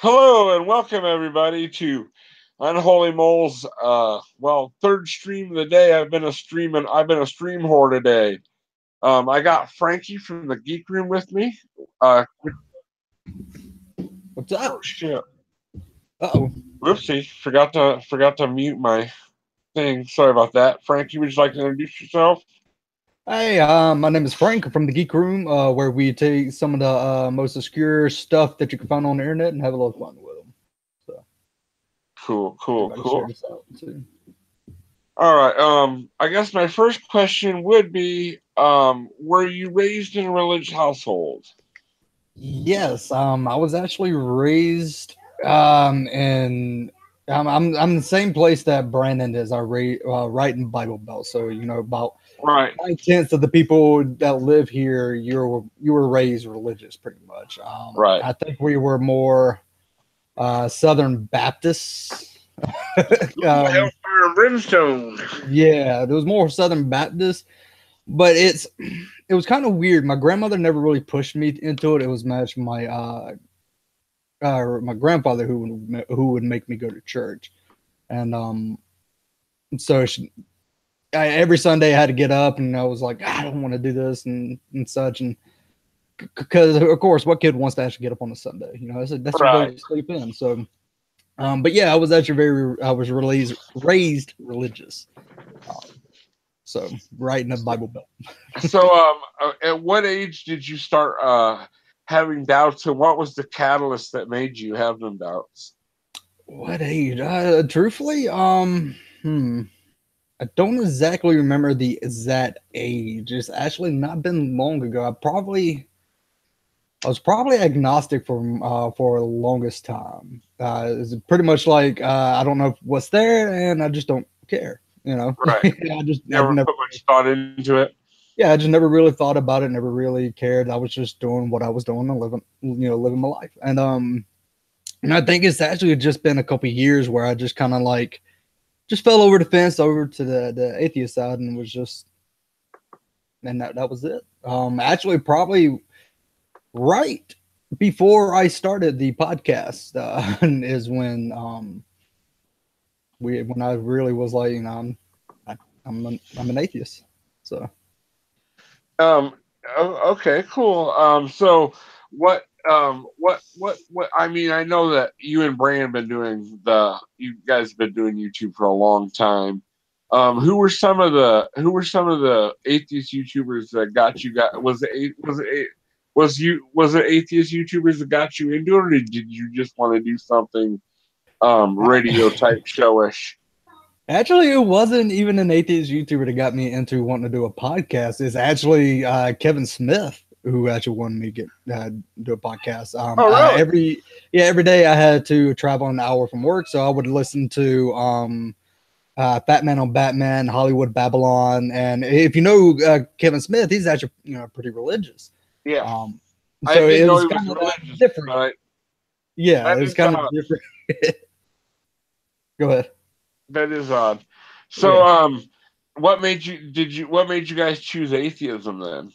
Hello and welcome everybody to Unholy Mole's third stream of the day. I've been a stream whore today. I got Frankie from the Geek Room with me. What's up? Oh shit. Uh-oh. Whoopsie. Forgot to mute my thing. Sorry about that. Frankie, would you like to introduce yourself? Hey, my name is Frank from the Geek Room, where we take some of the most obscure stuff that you can find on the internet and have a little fun with them. So, Cool. share this out too. All right. I guess my first question would be, were you raised in a religious household? Yes, I was actually raised in I'm the same place that Brandon is. Right in Bible Belt, so about Right. 9/10 of the people that live here, you were raised religious, pretty much. Right. I think we were more Southern Baptists. Hellfire and brimstone. Yeah, there was more Southern Baptist, but it was kind of weird. My grandmother never really pushed me into it. It was much my grandfather who would make me go to church, and so every Sunday I had to get up, and I was like, I don't want to do this and such, and because of course, what kid wants to actually get up on a Sunday? That's your day to sleep in. So, but yeah, I was raised religious. So right in the Bible Belt. So, at what age did you start having doubts, and what was the catalyst that made you have them doubts? What age? Truthfully, I don't exactly remember the exact age. It's actually not been long ago. I was probably agnostic for the longest time. It's pretty much like I don't know what's there, and I just don't care. Right. I never put much thought into it. Yeah, I just never really thought about it. Never really cared. I was just doing what I was doing and living my life. And I think it's actually just been a couple of years where I just kind of just fell over the fence over to the atheist side and was just, and that was it. Actually, probably right before I started the podcast is when I really was like, I'm an atheist. So. Okay, cool. So what I mean, I know that you and Brandon you guys have been doing YouTube for a long time. Who were some of the atheist YouTubers that got you was it atheist YouTubers that got you into it, or did you just want to do something radio type showish? Actually, it wasn't even an atheist YouTuber that got me into wanting to do a podcast. It's actually Kevin Smith who actually wanted me to do a podcast. Really? Every day I had to travel an hour from work, so I would listen to Fat Man on Batman, Hollywood Babylon, and if you know Kevin Smith, he's actually pretty religious. Yeah. So it was kind of different. Right? Yeah, it was kind of different. Go ahead. That is odd. So, yeah. What made you guys choose atheism then?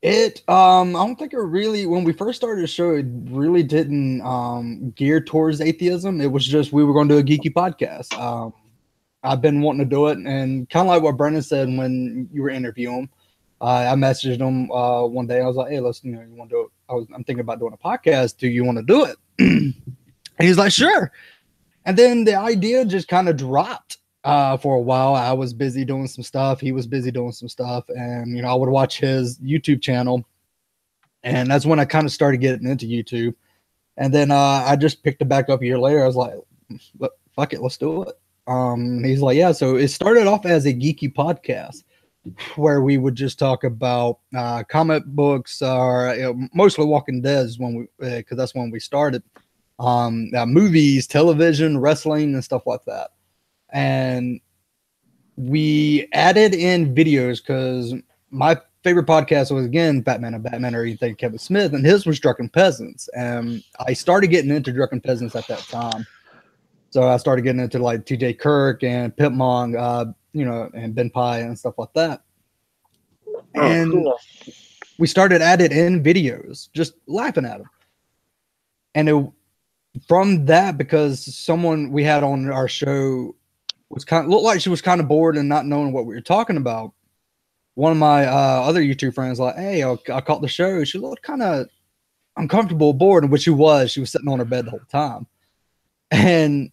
I don't think it really, when we first started the show, it really didn't gear towards atheism. It was just, we were going to do a geeky podcast. I've been wanting to do it, and kind of like what Brendan said when you were interviewing him, I messaged him one day. I was like, hey, listen, you want to do it? I'm thinking about doing a podcast. Do you want to do it? And he's like, sure. And then the idea just kind of dropped for a while. I was busy doing some stuff. He was busy doing some stuff. And, I would watch his YouTube channel. And that's when I kind of started getting into YouTube. And then I just picked it back up a year later. I was like, fuck it, let's do it. He's like, yeah. So it started off as a geeky podcast where we would just talk about comic books or mostly Walking Dead because that's when we started. Movies, television, wrestling, and stuff like that. And we added in videos because my favorite podcast was, again, Batman and Batman, or anything Kevin Smith, and his was Drunken Peasants. And I started getting into Drunken Peasants at that time. So I started getting into like TJ Kirk and Pitmong, and Ben Pye and stuff like that. And cool. We started adding in videos, just laughing at them. And from that, because someone we had on our show looked like she was kind of bored and not knowing what we were talking about. One of my other YouTube friends like, hey, I caught the show. She looked kind of uncomfortable, bored, which she was. She was sitting on her bed the whole time. And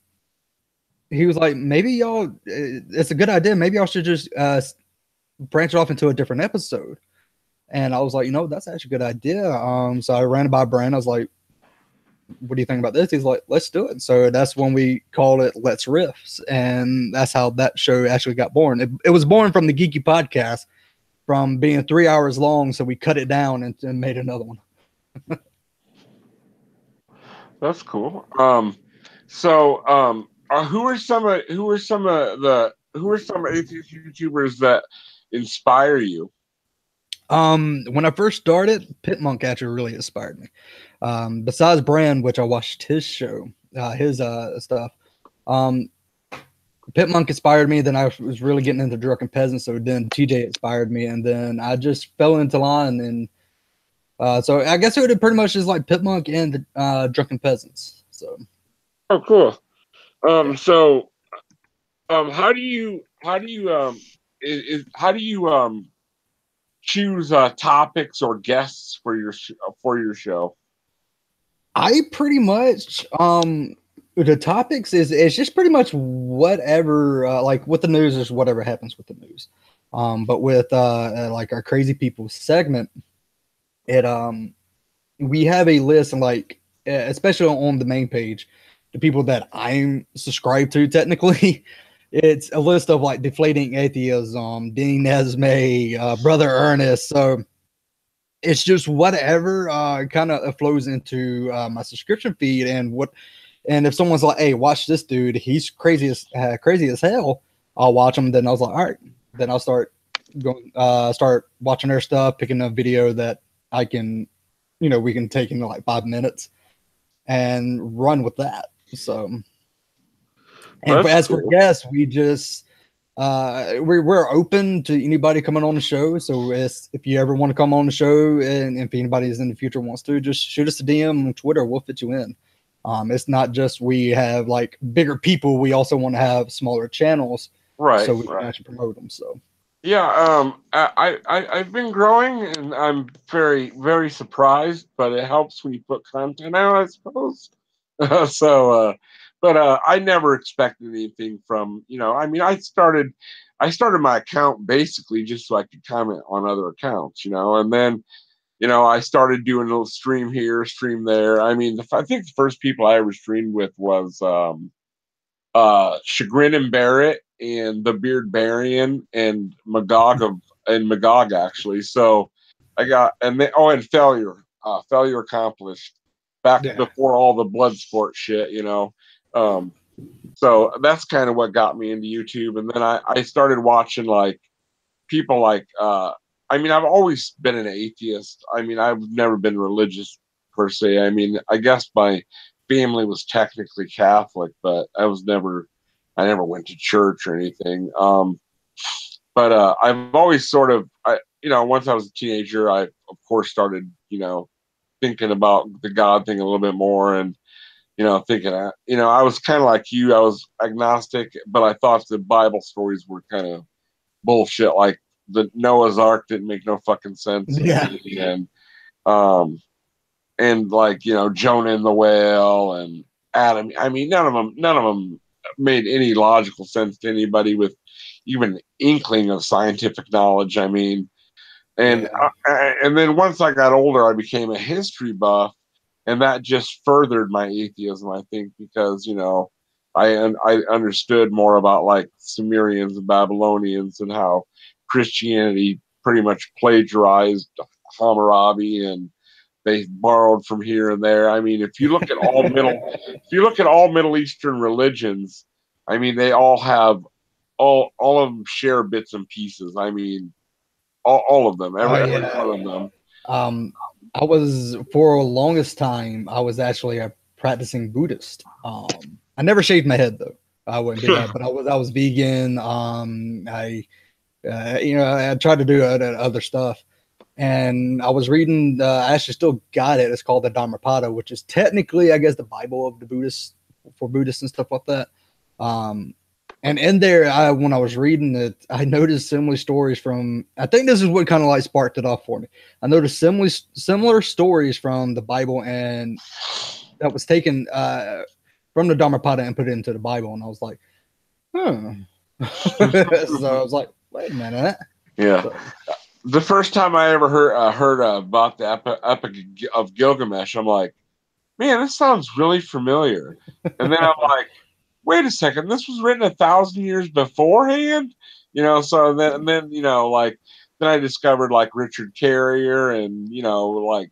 he was like, maybe y'all, it's a good idea. Maybe y'all should just branch it off into a different episode. And I was like, that's actually a good idea. So I ran it by Brand. I was like, what do you think about this? He's like, let's do it. So that's when we called it Let's Riffs. And that's how that show actually got born. It was born from the Geeky podcast, from being 3 hours long. So we cut it down and made another one. That's cool. Who are some atheist YouTubers that inspire you? When I first started, Pitmonk actually really inspired me. Besides Brand, which I watched his show, his stuff. Pitmonk inspired me. Then I was really getting into Drunken Peasants, so then TJ inspired me, and then I just fell into line. And so I guess it would have pretty much just like Pitmonk and the Drunken Peasants. So. Oh, cool. How do you choose topics or guests for your show? I pretty much the topics it's just pretty much whatever like with the news is whatever happens with the news. But with like our Crazy People segment, it we have a list, and like especially on the main page, the people that I'm subscribed to technically. It's a list of like Deflating Atheism, Dean Esme, Brother Ernest. So it's just whatever kind of flows into my subscription feed. And if someone's like, hey, watch this dude, he's crazy as hell, I'll watch him. Then I was like, all right, then I'll start watching their stuff, picking a video that I can, we can take in like 5 minutes and run with that. So. And as for guests, we just we're open to anybody coming on the show. So if you ever want to come on the show, and if anybody is in the future wants to, just shoot us a DM on Twitter. We'll fit you in. It's not just we have like bigger people. We also want to have smaller channels, right? So we can actually promote them. So yeah, I've been growing, and I'm very, very surprised. But it helps when you put content out, I suppose. But I never expected anything from, I started my account basically just so I could comment on other accounts, and then, I started doing a little stream here, stream there. I think the first people I ever streamed with was Chagrin and Barrett and the Beard Barian and Magog actually. So I got, and Failure Accomplished back before all the Bloodsport shit, so that's kind of what got me into YouTube. And then I started watching like people like I've always been an atheist. I've never been religious per se. I guess my family was technically Catholic, but I never went to church or anything. But I've always sort of once I was a teenager, I of course started thinking about the God thing a little bit more, and thinking, I was kind of like you. I was agnostic, but I thought the Bible stories were kind of bullshit. Like the Noah's Ark didn't make no fucking sense. Yeah. And like, Jonah and the whale and Adam. None of them made any logical sense to anybody with even an inkling of scientific knowledge. And then once I got older, I became a history buff. And that just furthered my atheism, I think, because, I understood more about like Sumerians and Babylonians and how Christianity pretty much plagiarized Hammurabi, and they borrowed from here and there. If you look at all Middle Eastern religions, they all have all of them share bits and pieces. All of them, every one of them. I was, for the longest time, I was actually a practicing Buddhist. I never shaved my head though. I wouldn't do that, but I was vegan. I tried to do other stuff, And I was reading, I actually still got it. It's called the Dhammapada, which is technically, I guess, the Bible of the Buddhists, for Buddhists and stuff like that. And in there, when I was reading it, I noticed similar stories from, I think this is what kind of like sparked it off for me. I noticed similar stories from the Bible, and that was taken from the Dhammapada and put it into the Bible. And I was like, huh. So I was like, wait a minute. Yeah. So, the first time I ever heard about the Epic of Gilgamesh, I'm like, man, this sounds really familiar. And then I'm like, wait a second, this was written 1,000 years beforehand, So then like then I discovered like Richard Carrier and like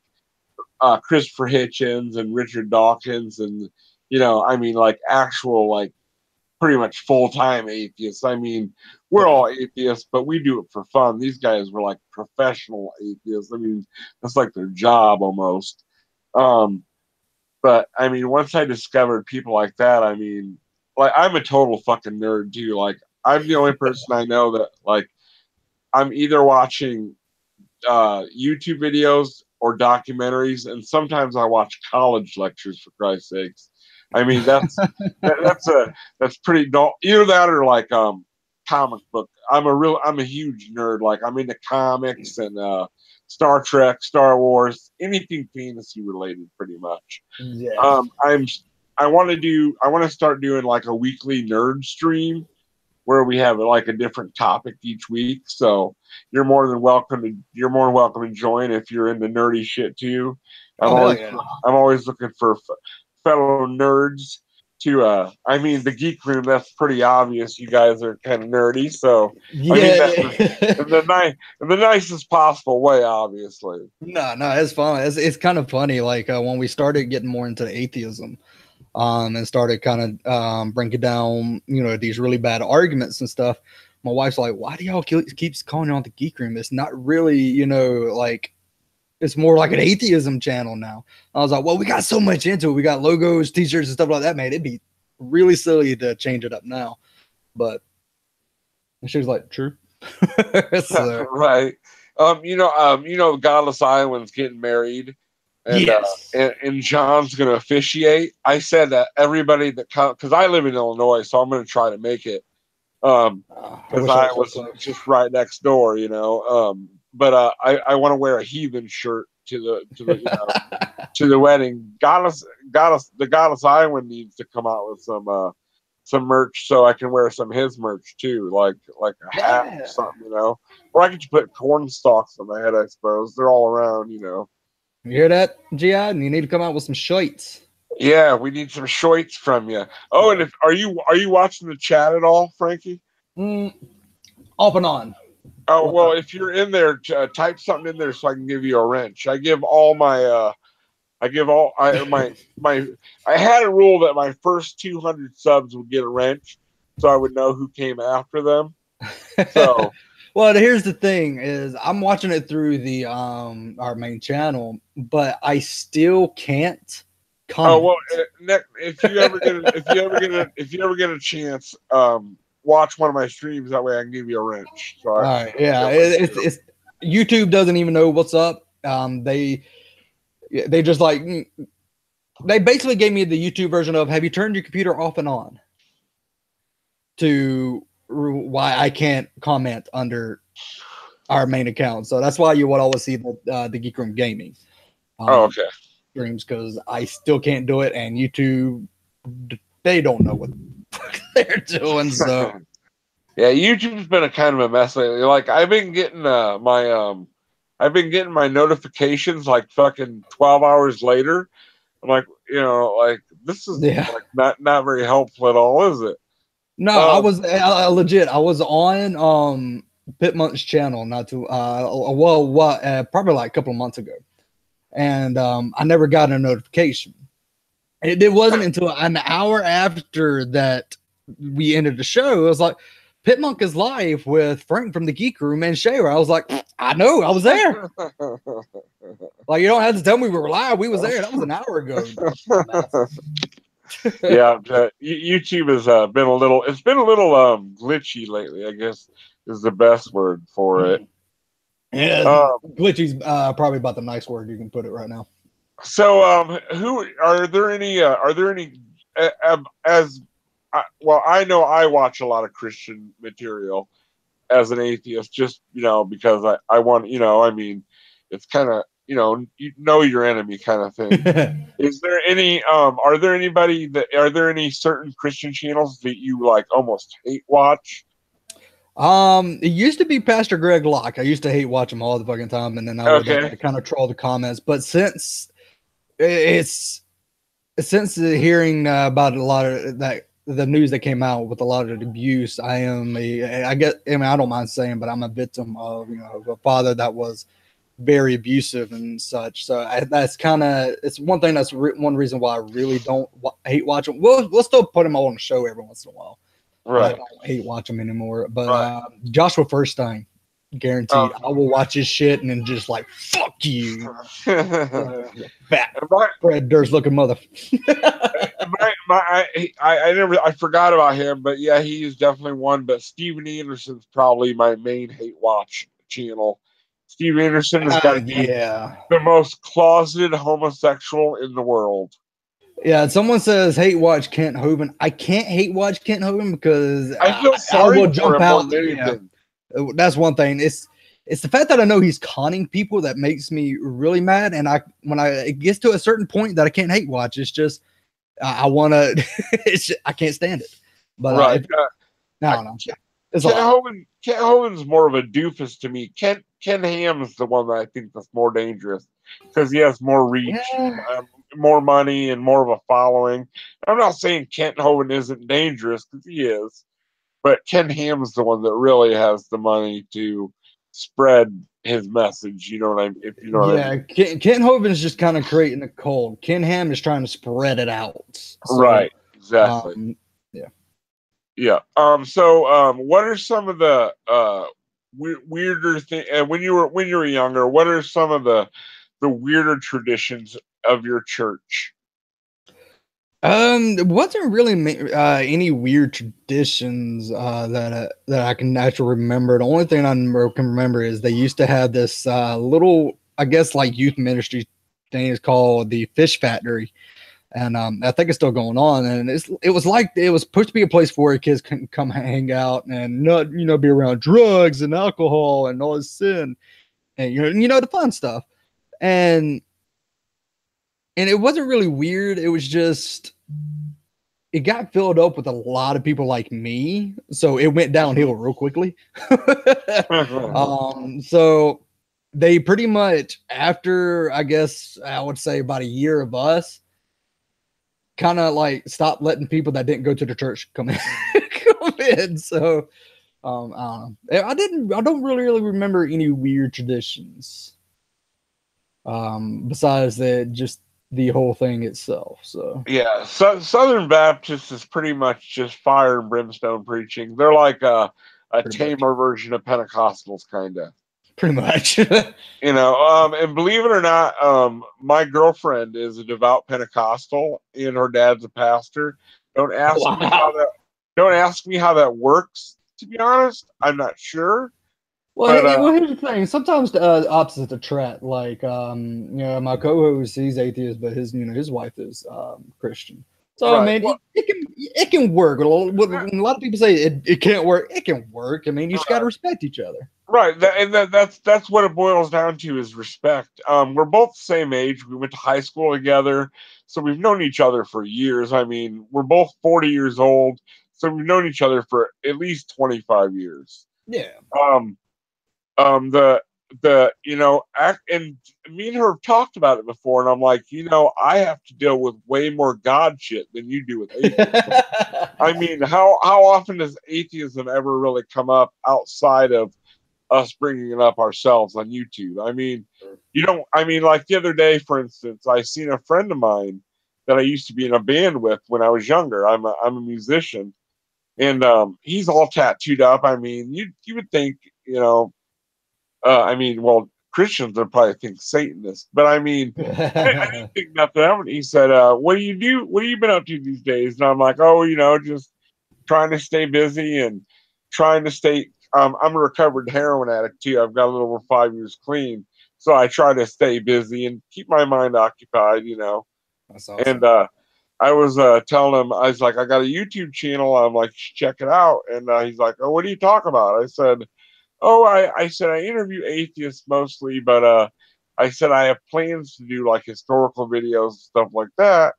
Christopher Hitchens and Richard Dawkins and like actual like pretty much full-time atheists. I mean, we're all atheists, but we do it for fun. These guys were like professional atheists. I mean, that's like their job almost. But I mean, once I discovered people like that, I mean, like I'm a total fucking nerd too. Like I'm the only person I know that like I'm either watching YouTube videos or documentaries, and sometimes I watch college lectures, for Christ's sakes. I mean, that's pretty dull. Either that or like comic book. I'm a huge nerd. Like I'm into comics and Star Trek, Star Wars, anything fantasy related, pretty much. yeah. I want to start doing like a weekly nerd stream where we have like a different topic each week. So you're more than welcome to join if you're into nerdy shit too. I'm always looking for fellow nerds to I mean, the Geek Room, that's pretty obvious. You guys are kind of nerdy, so yeah, I mean that in the nicest possible way, obviously. No, it's fun. It's kind of funny. Like when we started getting more into atheism, and started kind of breaking down, these really bad arguments and stuff. My wife's like, "Why do y'all keeps calling it on the Geek Room? It's not really, like." It's more like an atheism channel now. I was like, well, we got so much into it. We got logos, t-shirts, and stuff like that, man. It'd be really silly to change it up now. But she was like, true. So, right. Godless Island's getting married. And, yes. And John's going to officiate. I said that everybody that comes, because I live in Illinois, so I'm going to try to make it. Because I was just right next door, But I want to wear a heathen shirt to the to the wedding. The Goddess Island needs to come out with some merch so I can wear some of his merch too, like a hat or something, Or I could just put corn stalks on my head, I suppose. They're all around, You hear that, GI? And you need to come out with some shirts. Yeah, we need some shorts from you. Oh, and are you watching the chat at all, Frankie? Off and on. Oh, well, if you're in there, type something in there so I can give you a wrench. I had a rule that my first 200 subs would get a wrench, so I would know who came after them. So, well, here's the thing: is I'm watching it through the our main channel, but I still can't comment. Oh well, if you ever get a chance, watch one of my streams. That way, I can give you a wrench. So all right, yeah, it's YouTube doesn't even know what's up. They just like they basically gave me the YouTube version of "Have you turned your computer off and on?" to why I can't comment under our main account. So that's why you would always see the Geek Room Gaming. Okay. Streams, because I still can't do it, and YouTube, they don't know what they're doing. So yeah, YouTube's been a kind of a mess lately. Like I've been getting my notifications like fucking 12 hours later. I'm like, like this is like not very helpful at all, is it? No, I was legit. I was on Pitmont's channel not too probably like a couple of months ago, and I never got a notification. It wasn't until an hour after that we ended the show. It was like, Pitmonk is live with Frank from the Geek Room and Shayra. I was like, I know, I was there. Like, you don't have to tell me we were live. We was there. That was an hour ago. Yeah, YouTube has been a little glitchy lately, I guess is the best word for it. Yeah, glitchy's probably about the nice word you can put it right now. So, who are there any? As well, I know I watch a lot of Christian material as an atheist, just because I want I mean, it's kind of you know your enemy kind of thing. Is there any? Are there any certain Christian channels that you like almost hate watch? It used to be Pastor Greg Locke. I used to hate watch him all the fucking time, and then I would kind of troll the comments. But since hearing about a lot of the news that came out with a lot of abuse, I don't mind saying, but I'm a victim of a father that was very abusive and such. So it's one thing one reason why I really don't hate watching. We'll still put him on the show every once in a while. Right. I don't hate watch him anymore. But Joshua Firstein, guaranteed, I will watch his shit and then just like fuck you, fat Fred Durst looking mother. I forgot about him, but yeah, he is definitely one. But Steven Anderson's probably my main hate watch channel. Steve Anderson has got to be the most closeted homosexual in the world. Yeah, someone says hate watch Kent Hovind. I can't hate watch Kent Hovind because I feel sorry for jump out. That's one thing. It's the fact that I know he's conning people that makes me really mad. And when it gets to a certain point that I can't hate watch, it's just I want to. I can't stand it. But I don't know. Kent Hovind's more of a doofus to me. Ken Ham's the one that I think that's more dangerous because he has more reach, more money, and more of a following. I'm not saying Kent Hovind isn't dangerous because he is, but Ken Ham's the one that really has the money to spread his message. You know what I mean? If you know what I mean. Ken Hovind's just kind of creating a cold. Ken Ham is trying to spread it out. So, right. Exactly. Yeah. So, what are some of the weirder things when you were younger? What are some of the weirder traditions of your church? Wasn't really any weird traditions that I can actually remember. The only thing I can remember is they used to have this little, I guess, like youth ministry thing is called the Fish Factory. And I think it's still going on, and it was supposed to be a place where kids can come hang out and not be around drugs and alcohol and all this sin and the fun stuff, and it wasn't really weird. It was just it got filled up with a lot of people like me, so it went downhill real quickly. So they pretty much, after I guess I would say about a year of us, kind of like stopped letting people that didn't go to the church come in. So I don't know. I don't really remember any weird traditions. Besides just the whole thing itself. So yeah, Southern Baptist is pretty much just fire and brimstone preaching. They're like a tamer version of Pentecostals, kind of. Pretty much. And believe it or not, my girlfriend is a devout Pentecostal and her dad's a pastor. Don't ask me how that works, to be honest. I'm not sure. Well, here's the thing. Sometimes the opposites attract. Like, my co-host, he's atheist, but his wife is Christian. So right. I mean, it can work. When a lot of people say it can't work, it can work. I mean, you just got to respect each other. Right, that's what it boils down to, is respect. We're both the same age. We went to high school together, so we've known each other for years. I mean, we're both 40 years old, so we've known each other for at least 25 years. Yeah. And me and her have talked about it before, and I'm like, I have to deal with way more God shit than you do with atheism. I mean, how often does atheism ever really come up outside of us bringing it up ourselves on YouTube? I mean, like the other day, for instance, I seen a friend of mine that I used to be in a band with when I was younger. I'm a musician, and he's all tattooed up. I mean, you would think, Christians would probably think Satanist, but I mean, I didn't think nothing of it. He said, what do you do? What have you been up to these days? And I'm like, just trying to stay busy and trying to stay I'm a recovered heroin addict too. I've got a little over 5 years clean, so I try to stay busy and keep my mind occupied. That's awesome. And I was telling him, I was like, I got a YouTube channel. I'm like, check it out. And he's like, oh, what do you talk about? I said, oh, I said I interview atheists mostly, but I said I have plans to do like historical videos and stuff like that.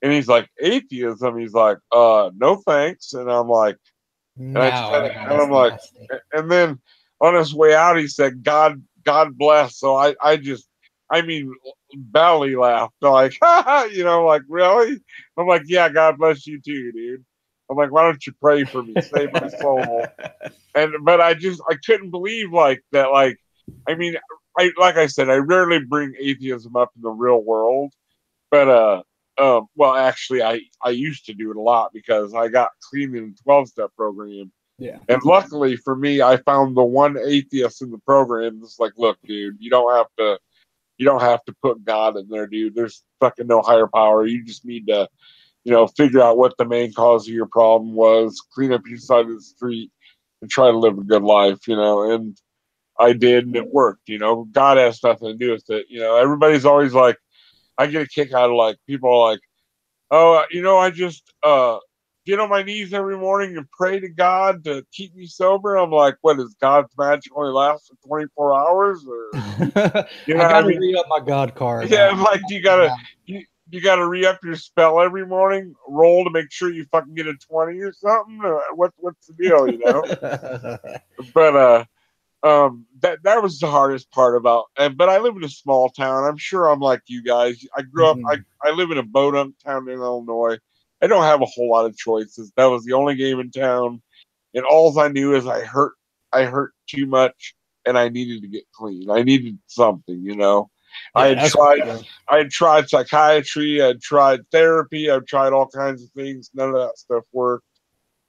And he's like, atheism? He's like, no thanks. And I'm like, and I just No, kinda, and that's I'm like, nasty. and then on his way out, he said, God bless. So I mean, belly laughed, like, like, really? I'm like, yeah, God bless you too, dude. I'm like, why don't you pray for me, save my soul? But I couldn't believe like that. Like, I mean, like I said, I rarely bring atheism up in the real world, but well, actually, I used to do it a lot because I got clean in a 12-step program. Yeah. And luckily for me, I found the one atheist in the program that's like, look, dude, you don't have to put God in there, dude. There's fucking no higher power. You just need to, figure out what the main cause of your problem was, clean up your side of the street, and try to live a good life, And I did, and it worked. God has nothing to do with it. Everybody's always like, I get a kick out of like people are like, oh, I just get on my knees every morning and pray to God to keep me sober. I'm like, what, does God's magic only last for 24 hours? Or I gotta re-up my God card. Yeah, like you gotta re-up your spell every morning, roll to make sure you fucking get a 20 or something. What's the deal, But that was the hardest part about. But I live in a small town. I'm sure I'm like you guys. I grew up. I live in a bodunk town in Illinois. I don't have a whole lot of choices. That was the only game in town, and all I knew is I hurt too much, and I needed to get clean. I needed something. I had tried psychiatry. I had tried therapy. I've tried all kinds of things. None of that stuff worked.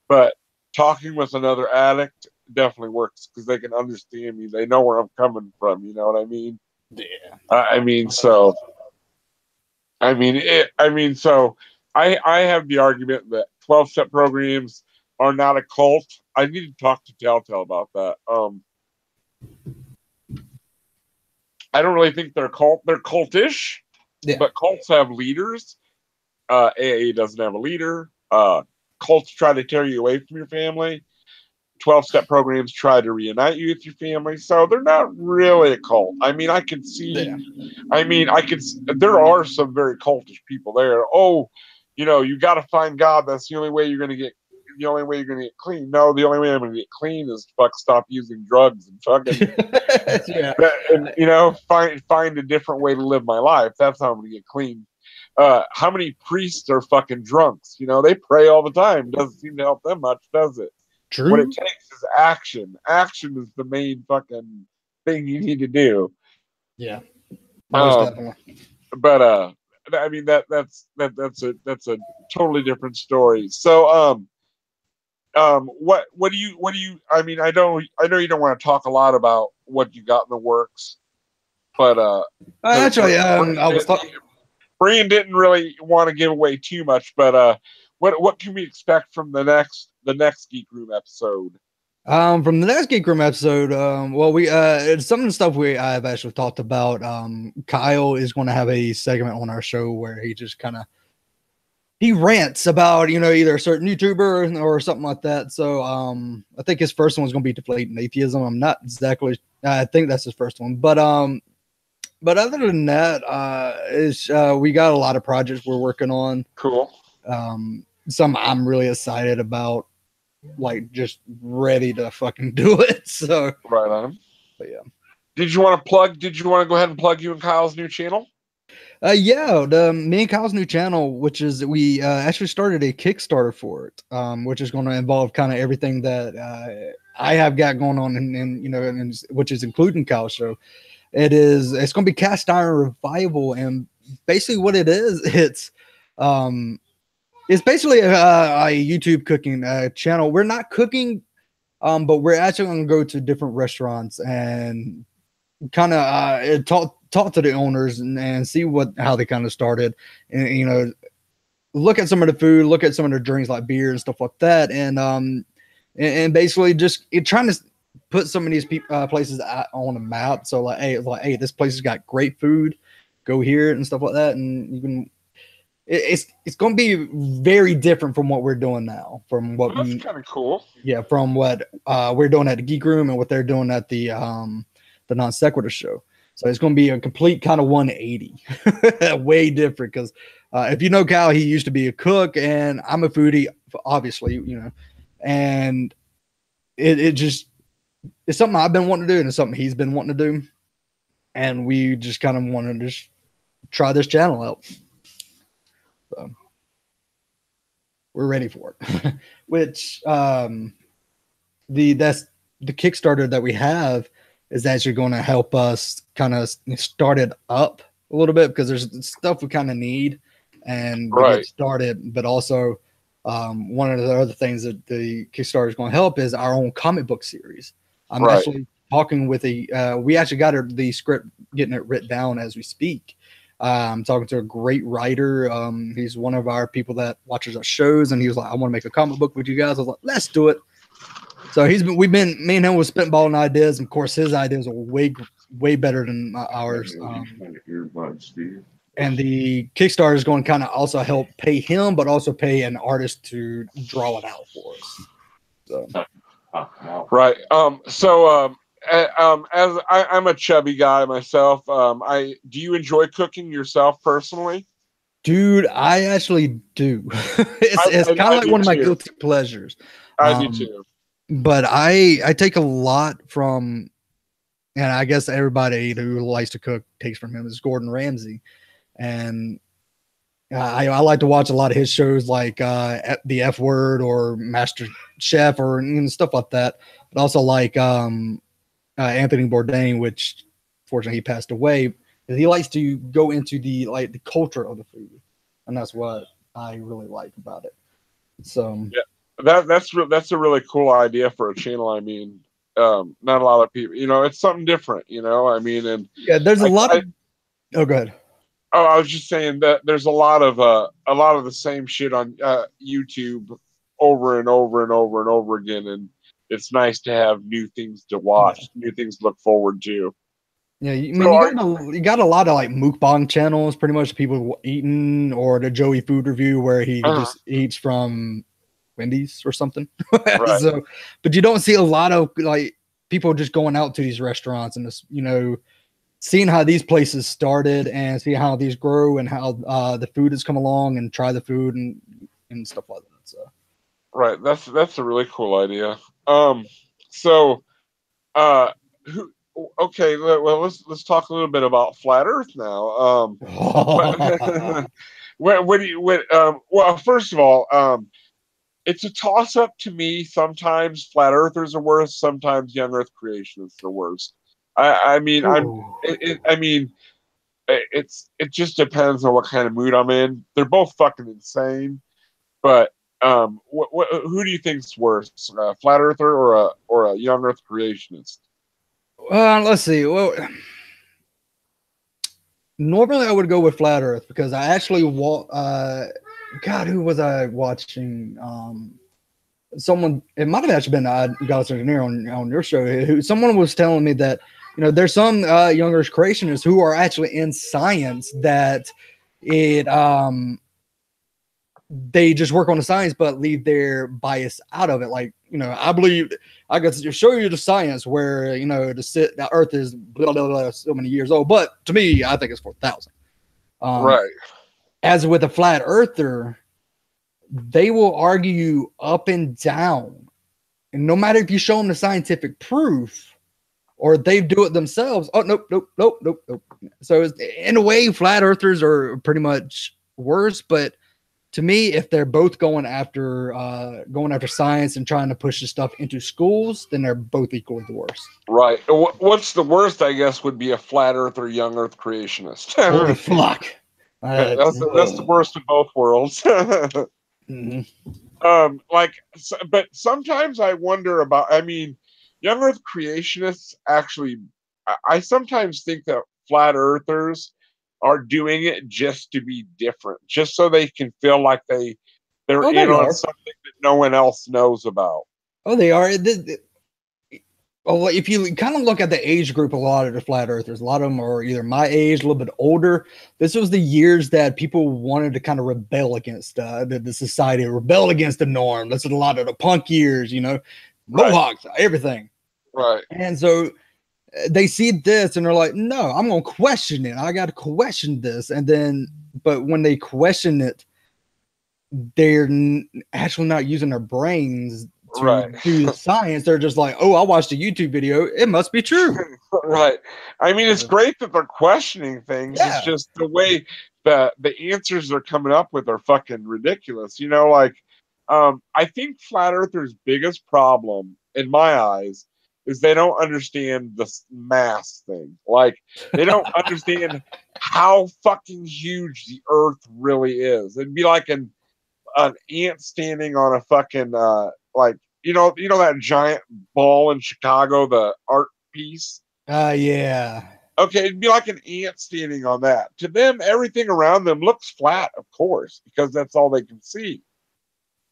But talking with another addict definitely works because they can understand me. They know where I'm coming from. You know what I mean? Yeah. So I have the argument that 12-step programs are not a cult. I need to talk to Telltale about that. I don't really think they're a cult. They're cultish, but cults have leaders. AA doesn't have a leader. Cults try to tear you away from your family. 12-step programs try to reunite you with your family. So they're not really a cult. I mean, I can see. There are some very cultish people there. Oh, you got to find God. That's the only way you're going to get. The only way you're going to get clean. No, the only way I'm going to get clean is stop using drugs and fucking. And find a different way to live my life. That's how I'm going to get clean. How many priests are fucking drunks? They pray all the time. Doesn't seem to help them much, does it? True. What it takes is action. Action is the main fucking thing you need to do. Yeah. Most definitely. But I mean that's a totally different story. So what do you I mean I know you don't want to talk a lot about what you got in the works, but actually I was talking. Brian didn't really want to give away too much, but what can we expect from the next Geek Room episode? From the next Geek Room episode, well, it's some of the stuff I've actually talked about. Kyle is going to have a segment on our show where he just he rants about either a certain YouTuber or something like that. So I think his first one's going to be deflating atheism. I'm not exactly. I think that's his first one, but other than that, we got a lot of projects we're working on. Cool. Some I'm really excited about, like just ready to fucking do it. So right on. But yeah. Did you want to go ahead and plug you and Kyle's new channel? Yeah, me and Kyle's new channel, which is we actually started a Kickstarter for it, which is going to involve kind of everything that I have got going on, and which is including Kyle's show. It's going to be Cast Iron Revival, and basically what it is, it's basically a YouTube cooking channel. We're not cooking, but we're actually going to go to different restaurants and kind of talk to the owners and see how they kind of started, and look at some of the food, look at some of the drinks like beer and stuff like that, and basically just trying to put some of these places on a map. So like, hey, this place has got great food. Go here and stuff like that, and you can. It's going to be very different from what we're doing now. From what that's kind of cool. Yeah, from what we're doing at the Geek Room and what they're doing at the Non Sequitur show. So it's going to be a complete kind of 180, way different. Because if you know Cal, he used to be a cook, and I'm a foodie, obviously, you know, and it's something I've been wanting to do, and it's something he's been wanting to do, and we just kind of want to just try this channel out. So we're ready for it. Which that's the Kickstarter that we have is actually going to help us kind of start it up a little bit, because there's stuff we kind of need and to get started. But also one of the other things that the Kickstarter is going to help is our own comic book series. I'm actually talking with we actually got the script, getting it written down as we speak. I'm talking to a great writer. He's one of our people that watches our shows, and he was like, I want to make a comic book with you guys. I was like, let's do it. So me and him was spitballing ideas, and of course his ideas are way better than ours. And the Kickstarter is going to kind of also help pay him, but also pay an artist to draw it out for us. So. Right. As I'm a chubby guy myself, do you enjoy cooking yourself personally? Dude, I actually do. it's kind of like one of my guilty pleasures. I do too. But I take a lot from, and I guess everybody who likes to cook takes from him, is Gordon Ramsay. And I like to watch a lot of his shows, like The F Word or Master Chef or stuff like that. But also like Anthony Bourdain, which fortunately he passed away. He likes to go into the culture of the food, and that's what I really like about it. So yeah, that's a really cool idea for a channel. I mean, not a lot of people, it's something different, I mean, and yeah, there's a lot of. Oh, go ahead. Oh, I was just saying that there's a lot of the same shit on YouTube over and over and over and over again, and it's nice to have new things to watch, new things to look forward to. Yeah, you got a lot of like mukbang channels, pretty much people eating, or the Joey Food Review where he just eats from Wendy's or something. Right. So, but you don't see a lot of like people just going out to these restaurants and just, seeing how these places started and see how these grow and how the food has come along and try the food and stuff like that. So, right, that's a really cool idea. Okay, well, let's talk a little bit about flat Earth now. Well, first of all, it's a toss up to me. Sometimes flat Earthers are worse. Sometimes young Earth creationists are worse. It just depends on what kind of mood I'm in. They're both fucking insane, but who do you think's worse, a flat earther or a young Earth creationist? Let's see. Well, normally I would go with flat Earth because I actually God, who was I watching? Someone, it might have actually been God's Engineer on your show. Someone was telling me that there's some young Earth creationists who are actually in science that they just work on the science but leave their bias out of it. Like, I believe I got to show you the science where, the Earth is blah, blah, blah, so many years old. But to me, I think it's 4,000. Right. As with a flat earther, they will argue up and down. And no matter if you show them the scientific proof or they do it themselves. Oh, nope. So in a way, flat earthers are pretty much worse. But to me, if they're both going after science and trying to push the stuff into schools, then they're both equally the worst. Right. What's the worst, I guess, would be a flat Earth or young Earth creationist. Holy fuck. That's the worst of both worlds. Mm-hmm. But sometimes I wonder about, young Earth creationists actually, I sometimes think that flat Earthers are doing it just to be different, just so they can feel like they're in on something that no one else knows about. Oh, they are. Well, if you kind of look at the age group, a lot of the flat earthers, a lot of them are either my age, a little bit older. This was the years that people wanted to kind of rebel against the society, rebel against the norm. This is a lot of the punk years, you know, Mohawks, everything. Right. And so they see this and they're like, no, I'm going to question it. I got to question this. And then, but when they question it, they're actually not using their brains to do the science. They're just like, oh, I watched a YouTube video. It must be true. Right. I mean, it's great that they're questioning things. Yeah. It's just the way the answers they're coming up with are fucking ridiculous. You know, like, I think flat earthers' biggest problem, in my eyes, is they don't understand the mass thing. Like, they don't understand how fucking huge the earth really is. It'd be like an ant standing on a fucking like you know that giant ball in Chicago, the art piece. Yeah. Okay, it'd be like an ant standing on that. To them, everything around them looks flat, of course, because that's all they can see.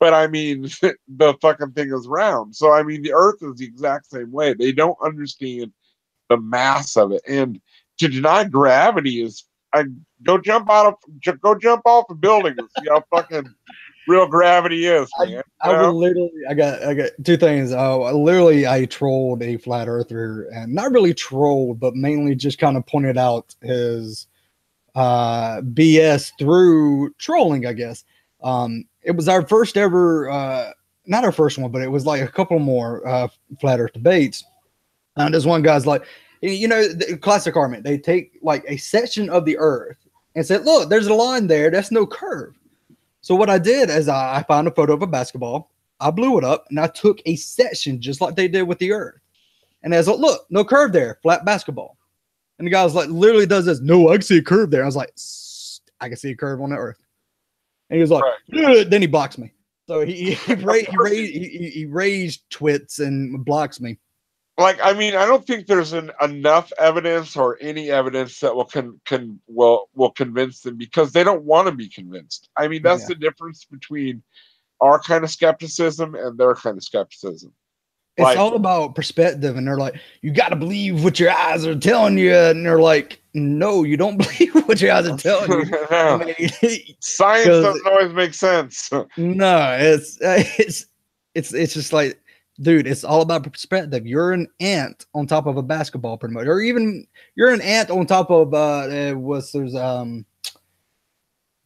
But I mean, the fucking thing is round. So I mean, the Earth is the exact same way. They don't understand the mass of it, and to deny gravity is go jump off a building and see how fucking real gravity is, man. I got two things. I trolled a flat earther, and not really trolled, but mainly just kind of pointed out his BS through trolling, I guess. It was our first ever, not our first one, but it was like a couple more flat earth debates. And this one guy's like, you know, the classic argument. They take like a section of the earth and said, look, there's a line there. That's no curve. So what I did is I found a photo of a basketball. I blew it up and I took a section just like they did with the earth. And I was like, look, no curve there, flat basketball. And the guy was like, literally does this. No, I can see a curve there. I was like, I can see a curve on the earth. And he was like, then he blocks me. So he raised twits and blocks me. Like, I mean, I don't think there's enough evidence or any evidence that will convince them, because they don't want to be convinced. I mean, that's the difference between our kind of skepticism and their kind of skepticism. It's like, all about perspective, and they're like, you got to believe what your eyes are telling you, and they're like, no, you don't believe what your eyes are telling you. No. I mean, science doesn't always make sense. No, it's just like, dude, it's all about perspective. You're an ant on top of a basketball, pretty much, or even you're an ant on top of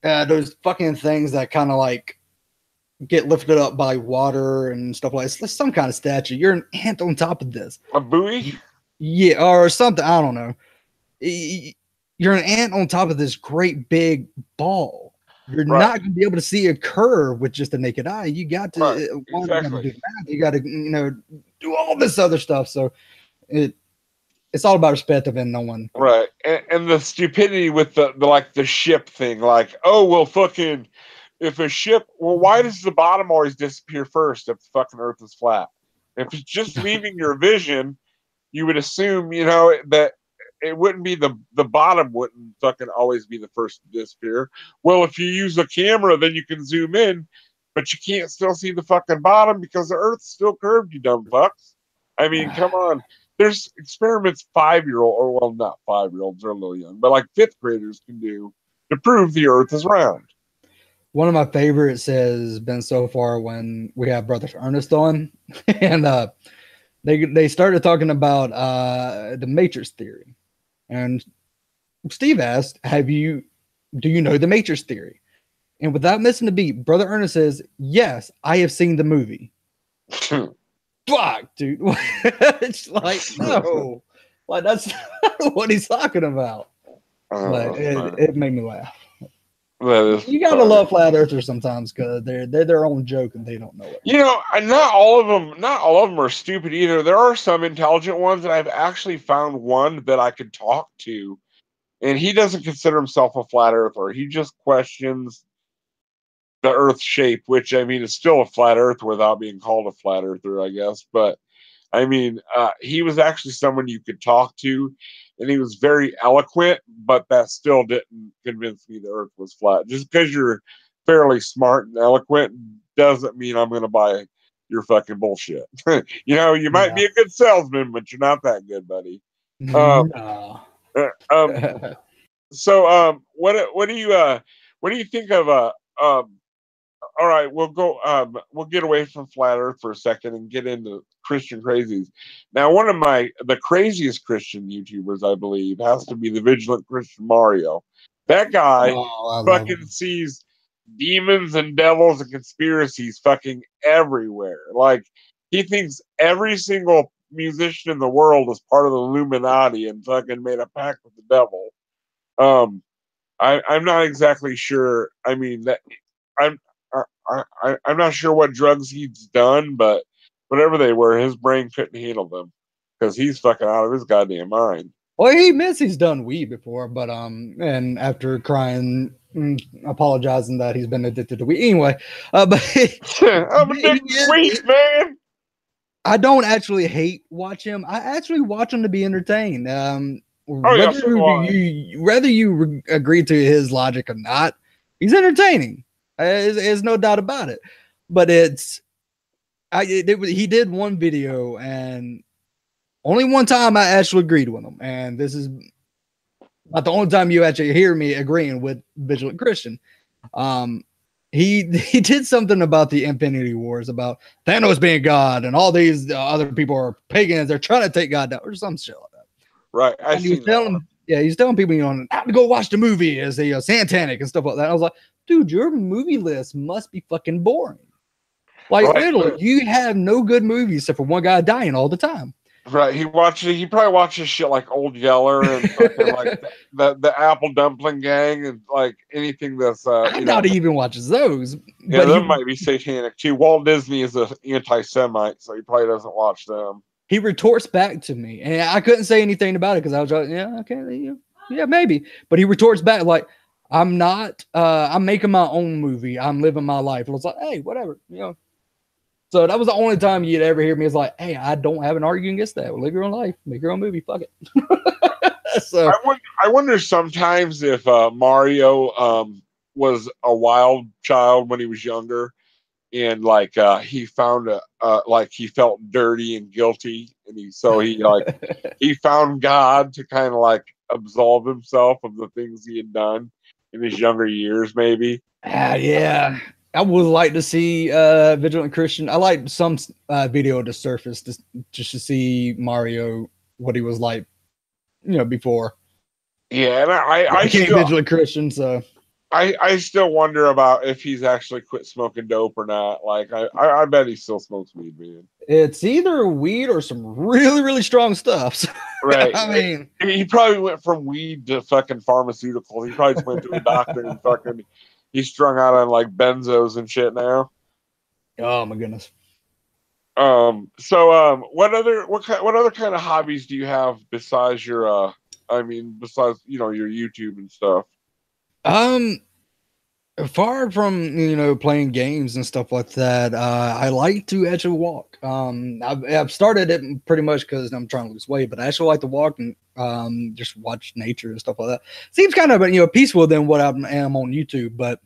those fucking things that kind of like get lifted up by water and stuff like that. It's some kind of statue. You're an ant on top of this. A buoy? Yeah, or something. I don't know. You're an ant on top of this great big ball. You're not going to be able to see a curve with just the naked eye. You got to, you got to do all this other stuff. So it's all about perspective and no one. Right. And the stupidity with the ship thing, like, oh, well, fucking, if a ship, well, why does the bottom always disappear first if the fucking earth is flat? If it's just leaving your vision, you would assume, that it wouldn't be the bottom wouldn't fucking always be the first to disappear. Well, if you use a camera, then you can zoom in, but you can't still see the fucking bottom because the earth's still curved, you dumb fucks. I mean, come on. There's experiments 5-year-old, or well, not 5-year-olds, they're a little young, but like 5th graders can do to prove the earth is round. One of my favorites has been so far when we have Brother Ernest on, and they started talking about the matrix theory. And Steve asked, do you know the matrix theory? And without missing a beat, Brother Ernest says, yes, I have seen the movie. Fuck, dude. It's like, no. Like, that's not what he's talking about. But it made me laugh. You gotta love flat earthers sometimes, because they're their own joke and they don't know it. Not all of them are stupid either. There are some intelligent ones, and I've actually found one that I could talk to, and he doesn't consider himself a flat earther. He just questions the Earth's shape, which I mean is still a flat earth without being called a flat earther, I guess. But I mean, he was actually someone you could talk to, and he was very eloquent, but that still didn't convince me the earth was flat. Just because you're fairly smart and eloquent doesn't mean I'm going to buy you're fucking bullshit. You might be a good salesman, but you're not that good, buddy. No. So what do you think of all right, we'll get away from flat earth for a second and get into Christian crazies. Now, one of the craziest Christian YouTubers, I believe, has to be the Vigilant Christian Mario. That guy fucking sees demons and devils and conspiracies fucking everywhere. Like, he thinks every single musician in the world is part of the Illuminati and fucking made a pact with the devil. I'm not exactly sure. I mean, I'm not sure what drugs he's done, but whatever they were, his brain couldn't handle them because he's fucking out of his goddamn mind. Well, he admits he's done weed before, but and after crying, apologizing that he's been addicted to weed anyway. But I'm addicted to weed, man. I don't actually hate watch him. I actually watch him to be entertained. Whether you agree to his logic or not, he's entertaining. There's no doubt about it. But he did one video, and only one time I actually agreed with him. And this is not the only time you actually hear me agreeing with Vigilant Christian. He did something about the Infinity Wars, about Thanos being God, and all these other people are pagans. They're trying to take God down, or some shit like that. Right. He's telling people, have to go watch the movie as they satanic and stuff like that. I was like, dude, your movie list must be fucking boring. Like, literally, you have no good movies except for one guy dying all the time. Right. He probably watches shit like Old Yeller and fucking like the Apple Dumpling Gang and like anything that's I doubt he even watches those. Yeah, but might be satanic too. Walt Disney is an anti-Semite, so he probably doesn't watch them. He retorts back to me, and I couldn't say anything about it because I was like, yeah, okay, yeah, maybe. But he retorts back like, I'm not, I'm making my own movie. I'm living my life. And I was like, hey, whatever, So that was the only time you'd ever hear me. It's like, hey, I don't have an argument against that. Well, live your own life, make your own movie, fuck it. So I wonder sometimes if Mario was a wild child when he was younger, and like he found he felt dirty and guilty, and he found God to kind of like absolve himself of the things he had done in his younger years, maybe. Yeah. I would like to see Vigilant Christian. I like some video to surface just to see Mario, what he was like, before. Yeah, and I became Vigilant Christian, so I still wonder about if he's actually quit smoking dope or not. Like I bet he still smokes weed, man. It's either weed or some really, really strong stuff. So, right. I mean, he probably went from weed to fucking pharmaceuticals. He probably just went to a doctor and fucking he's strung out on like benzos and shit now. Oh my goodness. So what other kind of hobbies do you have besides your besides your YouTube and stuff? Far from playing games and stuff like that, I like to actually walk. I've started it pretty much because I'm trying to lose weight, but I actually like to walk and just watch nature and stuff like that. Seems kind of peaceful than what I am on YouTube, but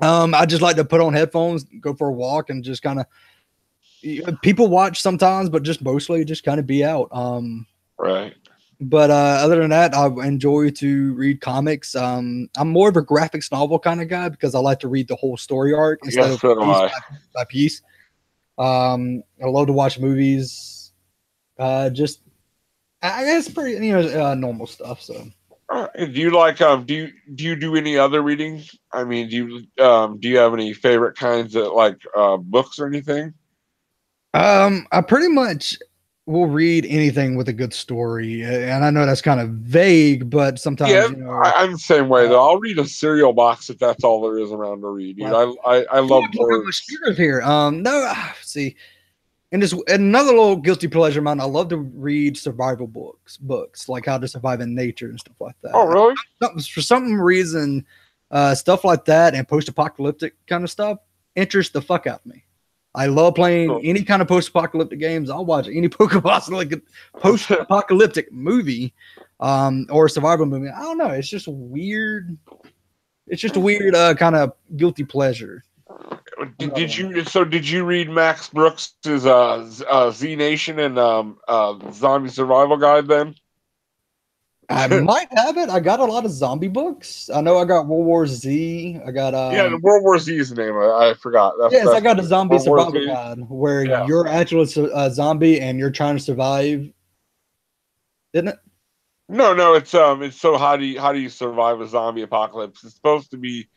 I just like to put on headphones, go for a walk, and just kind of people watch sometimes, but just mostly just kind of be out. Right. But other than that, I enjoy to read comics. I'm more of a graphics novel kind of guy because I like to read the whole story arc instead of piece by piece. I love to watch movies. I guess pretty normal stuff. So, do you like do you do any other reading? I mean, do you have any favorite kinds of like books or anything? I pretty much will read anything with a good story, and I know that's kind of vague, but sometimes I'm the same way though. I'll read a cereal box if that's all there is around to read. Dude. I love words here. See, and just another little guilty pleasure of mine. I love to read survival books like how to survive in nature and stuff like that. Oh, really? For some reason, stuff like that and post-apocalyptic kind of stuff interests the fuck out of me. I love playing any kind of post-apocalyptic games. I'll watch any post-apocalyptic movie or survival movie. I don't know. It's just weird. It's just a weird kind of guilty pleasure. Did you? So did you read Max Brooks's Z Nation and Zombie Survival Guide then? I might have it. I got a lot of zombie books. I know I got World War Z. I got Yeah, the World War Z is the name. I forgot. yes, I That's got a zombie World War survival Z. guide where Yeah. you're actually a zombie and you're trying to survive. Isn't it? No, it's so how do you survive a zombie apocalypse? It's supposed to be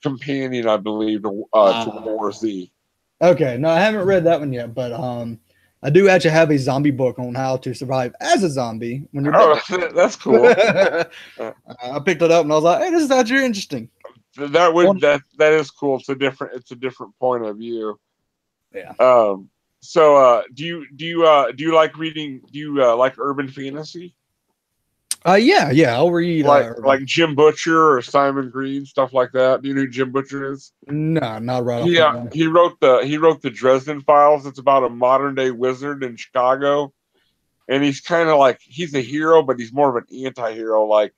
companion, I believe, to World War Z. Okay, no, I haven't read that one yet, but I do actually have a zombie book on how to survive as a zombie when you're dead. That's cool. I picked it up and I was like, "Hey, this is actually interesting." That is cool. It's a different point of view. Yeah. So do you like reading? Do you like urban fantasy? Yeah, I'll read. Like Jim Butcher or Simon Green, stuff like that. Do you know who Jim Butcher is? No, not right off. Yeah, he wrote the Dresden Files. It's about a modern day wizard in Chicago, and he's kind of like he's a hero, but he's more of an anti-hero. Like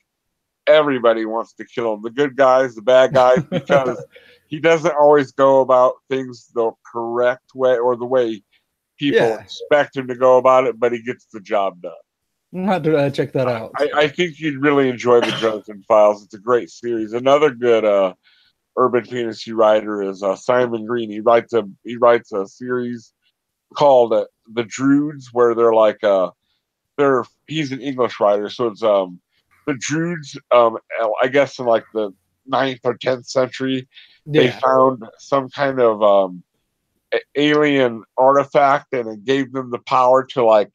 everybody wants to kill him, the good guys, the bad guys, because he doesn't always go about things the correct way or the way people expect him to go about it, but he gets the job done. I'll have to check that out. I think you'd really enjoy the Dresden Files. It's a great series. Another good urban fantasy writer is Simon Green. He writes a series called The Druids, where they're like he's an English writer, so it's the Druids. I guess in like the 9th or 10th century, they found some kind of alien artifact, and it gave them the power to like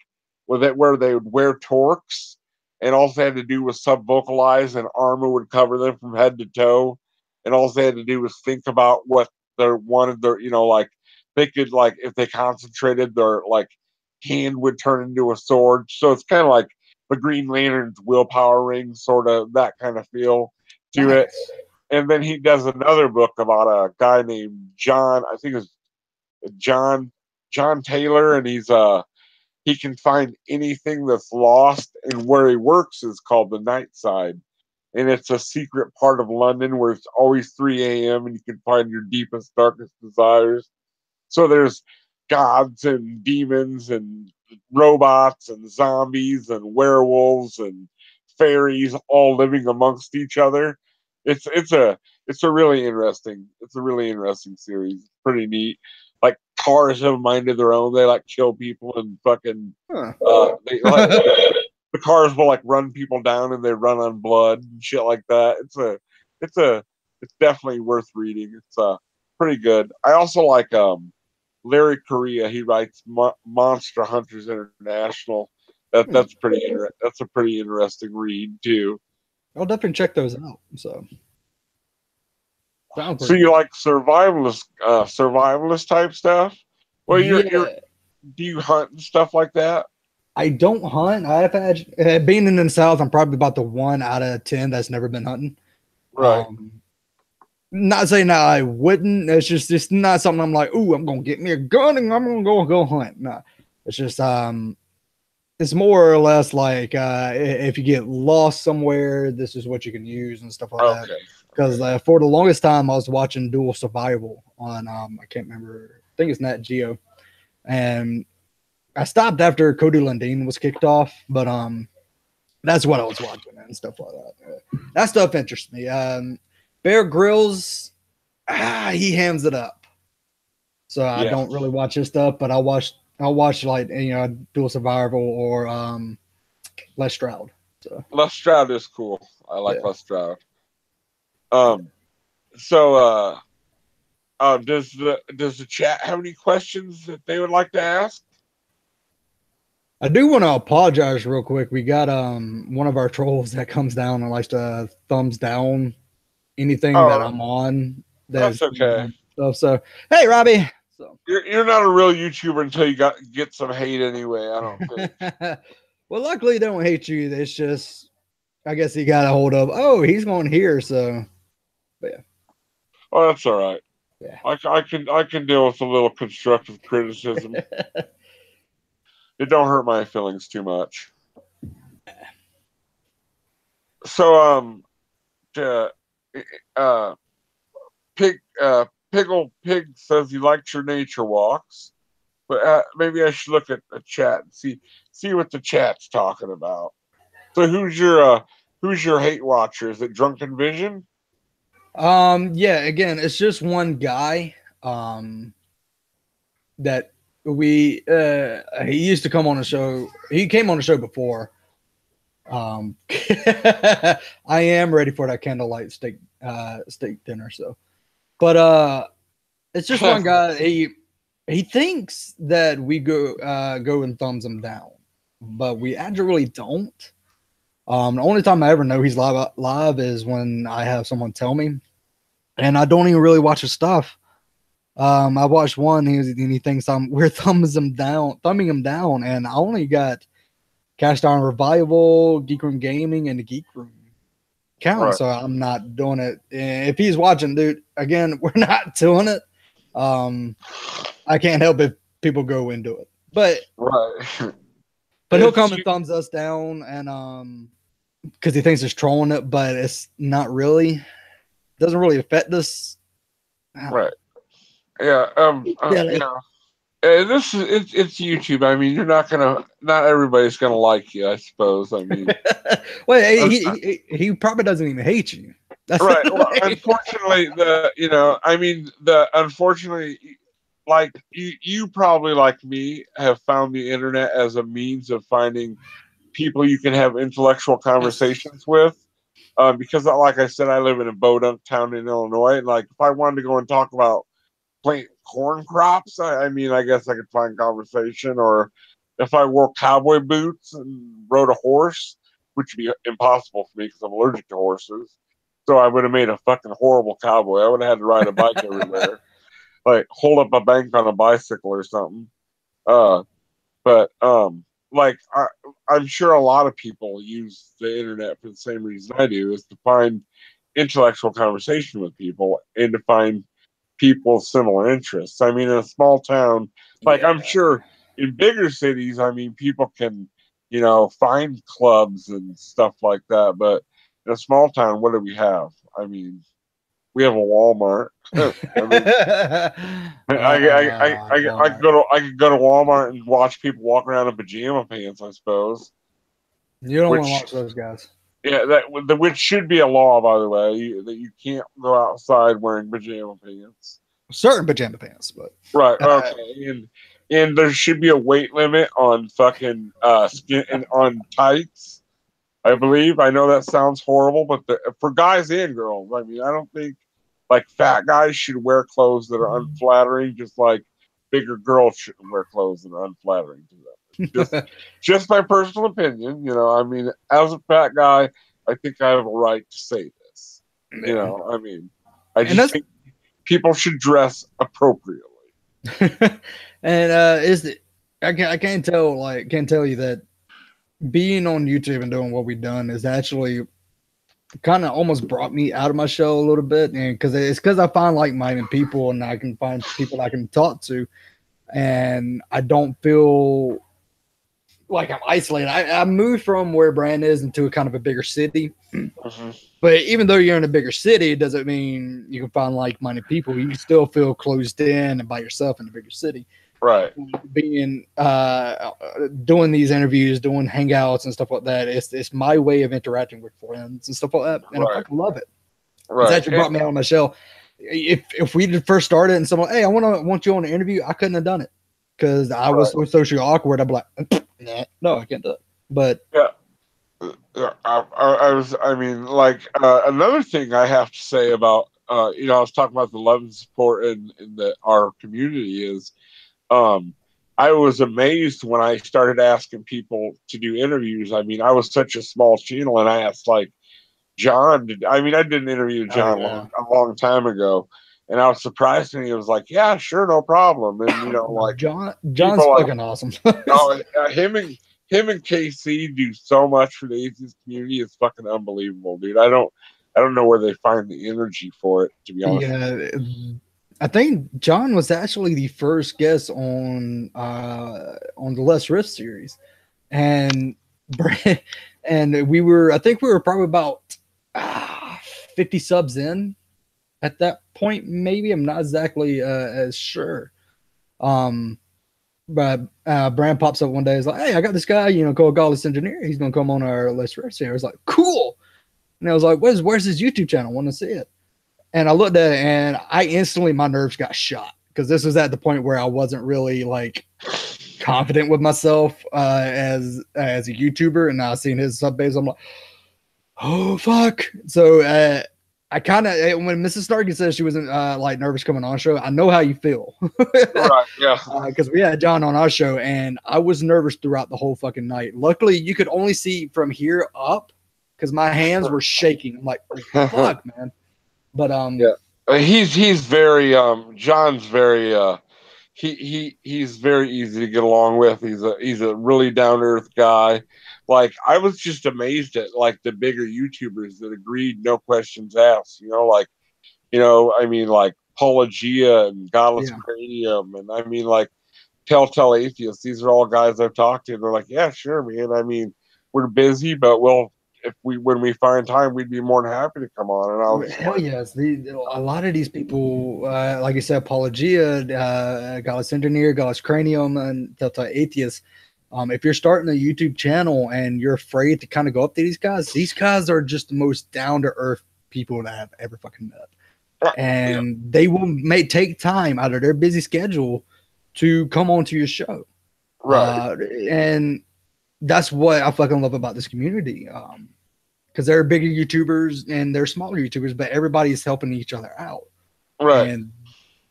where they would wear torques, and all they had to do was sub-vocalize, and armor would cover them from head to toe, and all they had to do was think about what they wanted. Their like they could like if they concentrated, their like hand would turn into a sword. So it's kind of like the Green Lantern's willpower ring, sort of that kind of feel to it. And then he does another book about a guy named John. I think it's John Taylor, and he can find anything that's lost, and where he works is called the Night Side, and it's a secret part of London where it's always 3 a.m. and you can find your deepest, darkest desires. So there's gods and demons and robots and zombies and werewolves and fairies all living amongst each other. It's a really interesting series. It's pretty neat. Like cars have a mind of their own. They like kill people and fucking the cars will like run people down and they run on blood and shit like that. It's definitely worth reading. It's pretty good. I also like Larry Correia. He writes Monster Hunters International. That's a pretty interesting read too. I'll definitely check those out. So you like survivalist type stuff? Well, do you hunt and stuff like that? I don't hunt. I've had being in the South, I'm probably about the 1 out of 10 that's never been hunting. Right. Not saying that I wouldn't. It's not something I'm like, ooh, I'm gonna get me a gun and I'm gonna go hunt. No, it's just it's more or less like if you get lost somewhere, this is what you can use and stuff like that. Because for the longest time, I was watching Dual Survival on I can't remember. I think it's Nat Geo, and I stopped after Cody Lundin was kicked off, but that's what I was watching and stuff like that. That stuff interests me. Bear Grylls, he hams it up, so I don't really watch his stuff, but I'll watch like Dual Survival or Les Stroud. So Les Stroud is cool. I like Les Stroud. Does the chat have any questions that they would like to ask? I do want to apologize real quick. We got one of our trolls that comes down and likes to thumbs down anything that I'm on. That's okay. Stuff. So hey, Robbie. So you're not a real YouTuber until you get some hate anyway. I don't think. Well, luckily they don't hate you. It's just I guess he got a hold of. Oh, he's going here. So, but yeah. Oh, that's all right. Yeah, I can deal with a little constructive criticism. It don't hurt my feelings too much. So Pickled Pig says he likes your nature walks, but maybe I should look at the chat and see what the chat's talking about. So who's your hate watcher? Is it Drunken Vision? Yeah, again, it's just one guy that we he used to come on the show. He came on the show before. I am ready for that candlelight steak dinner, so but it's just one guy. He thinks that we go and thumbs him down, but we actually really don't. The only time I ever know he's live is when I have someone tell me, and I don't even really watch his stuff. I watched one, and he thinks we're thumbing him down, and I only got Cast Iron Revival, Geek Room Gaming, and the Geek Room count, right. So I'm not doing it. If he's watching, dude, again, we're not doing it. I can't help if people go into it, but right. But he'll come and thumbs us down, and because he thinks it's trolling it, but it's not really. Doesn't really affect us. Right. Yeah. This is it's YouTube. I mean, not everybody's gonna like you, I suppose. I mean, well, he probably doesn't even hate you. That's right. Well, unfortunately, unfortunately, like you probably like me have found the internet as a means of finding people you can have intellectual conversations with. Because, like I said, I live in a bodunk town in Illinois, and like if I wanted to go and talk about plant corn crops, I guess I could find conversation. Or if I wore cowboy boots and rode a horse, which would be impossible for me because I'm allergic to horses. So I would have made a fucking horrible cowboy. I would have had to ride a bike everywhere, like hold up a bank on a bicycle or something. Like I'm sure a lot of people use the internet for the same reason I do, is to find intellectual conversation with people and to find people's similar interests. I mean, in a small town, like I'm sure in bigger cities, I mean, people can, find clubs and stuff like that. But in a small town, what do we have? I mean, we have a Walmart. I could go to Walmart and watch people walk around in pajama pants, I suppose. You don't want to watch those guys. Yeah, which should be a law, by the way, that you can't go outside wearing pajama pants. Certain pajama pants, but right. Okay, and there should be a weight limit on fucking skin and on tights. I believe. I know that sounds horrible, but for guys and girls, I mean, I don't think like fat guys should wear clothes that are unflattering, just like bigger girls shouldn't wear clothes that are unflattering to them. Just my personal opinion, I mean, as a fat guy, I think I have a right to say this. I mean, I just think people should dress appropriately. And I can't tell you that being on YouTube and doing what we've done is actually kind of almost brought me out of my shell a little bit, and because I find like-minded people and I can find people I can talk to, and I don't feel like I'm isolated. I moved from where Brand is into a kind of a bigger city, but even though you're in a bigger city, it doesn't mean you can find like-minded people. You can still feel closed in and by yourself in a bigger city. Right. Being doing these interviews, doing hangouts and stuff like that, it's my way of interacting with friends and stuff like that, and I love it. Right. It's actually brought me out of my shell. If we first started and someone, hey, I want you on an interview, I couldn't have done it because I was so socially awkward. I'd be like, no, I can't do it. But I mean, another thing I have to say about I was talking about the love and support in our community is. I was amazed when I started asking people to do interviews. I mean, I was such a small channel, and I asked John. I did an interview with John a long time ago, and I was surprised, and he was like, "Yeah, sure, no problem." And John's fucking awesome. Him and KC do so much for the atheist community. It's fucking unbelievable, dude. I don't know where they find the energy for it, to be honest. Yeah. I think John was actually the first guest on the Less Rift series, and we were probably about 50 subs in, at that point. Maybe I'm not exactly as sure. But Brand pops up one day. He's like, "Hey, I got this guy, called Godless Engineer. He's gonna come on our Let's Race here." I was like, "Cool." And I was like, where's his YouTube channel? I want to see it. And I looked at it, and I instantly, my nerves got shot, because this was at the point where I wasn't really like confident with myself as a YouTuber, and I seen his sub base. I'm like, oh fuck. So I kind of, when Mrs. Starkey says she wasn't like nervous coming on show, I know how you feel. Right, yeah. Because we had John on our show, and I was nervous throughout the whole fucking night. Luckily, you could only see from here up, because my hands were shaking. I'm like, fuck, man. But yeah, he's very John's very he's very easy to get along with. He's a really down to earth guy. Like, I was just amazed at like the bigger YouTubers that agreed, no questions asked. I mean, like Pelagia and Godless Cranium, and I mean, like Telltale Atheists. These are all guys I've talked to. They're like, yeah, sure, man. I mean, we're busy, but when we find time, we'd be more than happy to come on. And I was hell yes, a lot of these people, like I said, Apologia, Godless Engineer, Godless Cranium, and Telltale Atheists. If you're starting a YouTube channel and you're afraid to kind of go up to these guys are just the most down to earth people that I've ever fucking met. And they will take time out of their busy schedule to come onto your show. Right. And that's what I fucking love about this community. Because there are bigger YouTubers and there are smaller YouTubers, but everybody's helping each other out. Right. And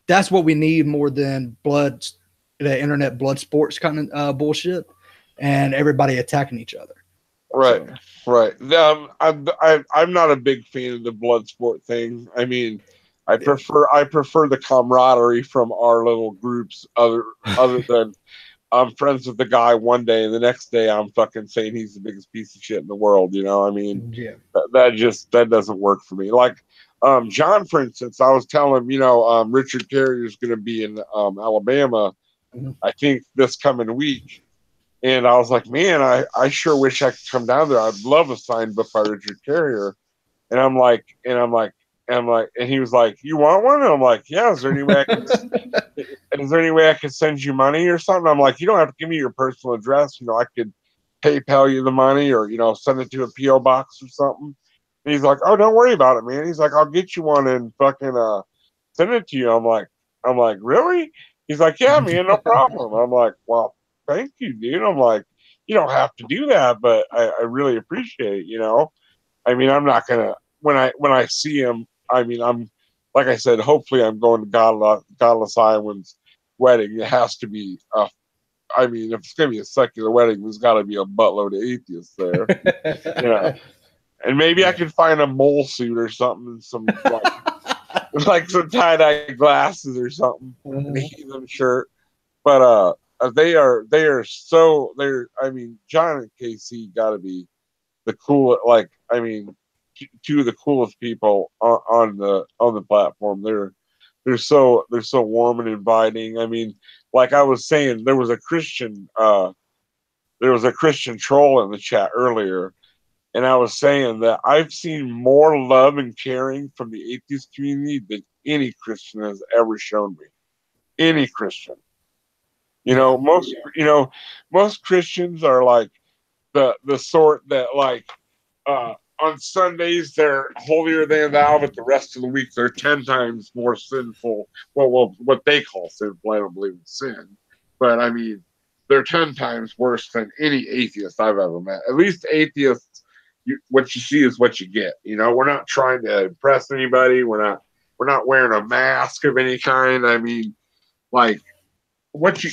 that's what we need more than the internet blood sports kind of bullshit and everybody attacking each other. Right. So. Right. I'm not a big fan of the blood sport thing. I mean, I prefer the camaraderie from our little groups other than I'm friends with the guy one day and the next day I'm fucking saying he's the biggest piece of shit in the world. I mean, that doesn't work for me. Like, John, for instance, I was telling him, Richard Carrier is going to be in Alabama, I think this coming week. And I was like, man, I sure wish I could come down there. I'd love a signed book by Richard Carrier. And he was like, you want one? And I'm like, yeah. Is there any way I could send you money or something? I'm like, you don't have to give me your personal address. I could PayPal you the money or, send it to a PO box or something. And he's like, oh, don't worry about it, man. He's like, I'll get you one and fucking send it to you. I'm like, really? He's like, yeah, man, no problem. I'm like, well, thank you, dude. I'm like, you don't have to do that, but I really appreciate it, I mean, I'm not gonna when I see him, I mean, I'm like I said, hopefully I'm going to Godless Iowans wedding. It has to be I mean, if it's gonna be a secular wedding, there's gotta be a buttload of atheists there. And maybe I could find a mole suit or something and some like some tie-dye glasses or something, and a heathen shirt. But I mean, John and KC gotta be the cool, like, I mean, two of the coolest people on the platform. They're so warm and inviting. I mean, like I was saying, there was a Christian troll in the chat earlier, and I was saying that I've seen more love and caring from the atheist community than any Christian has ever shown me. Any Christian. Most Christians are like the sort that, like, on Sundays they're holier than thou, but the rest of the week they're 10 times more sinful. Well, what they call sinful, I don't believe in sin, but I mean, they're 10 times worse than any atheist I've ever met. At least atheists, what you see is what you get. We're not trying to impress anybody. We're not wearing a mask of any kind. I mean, like, with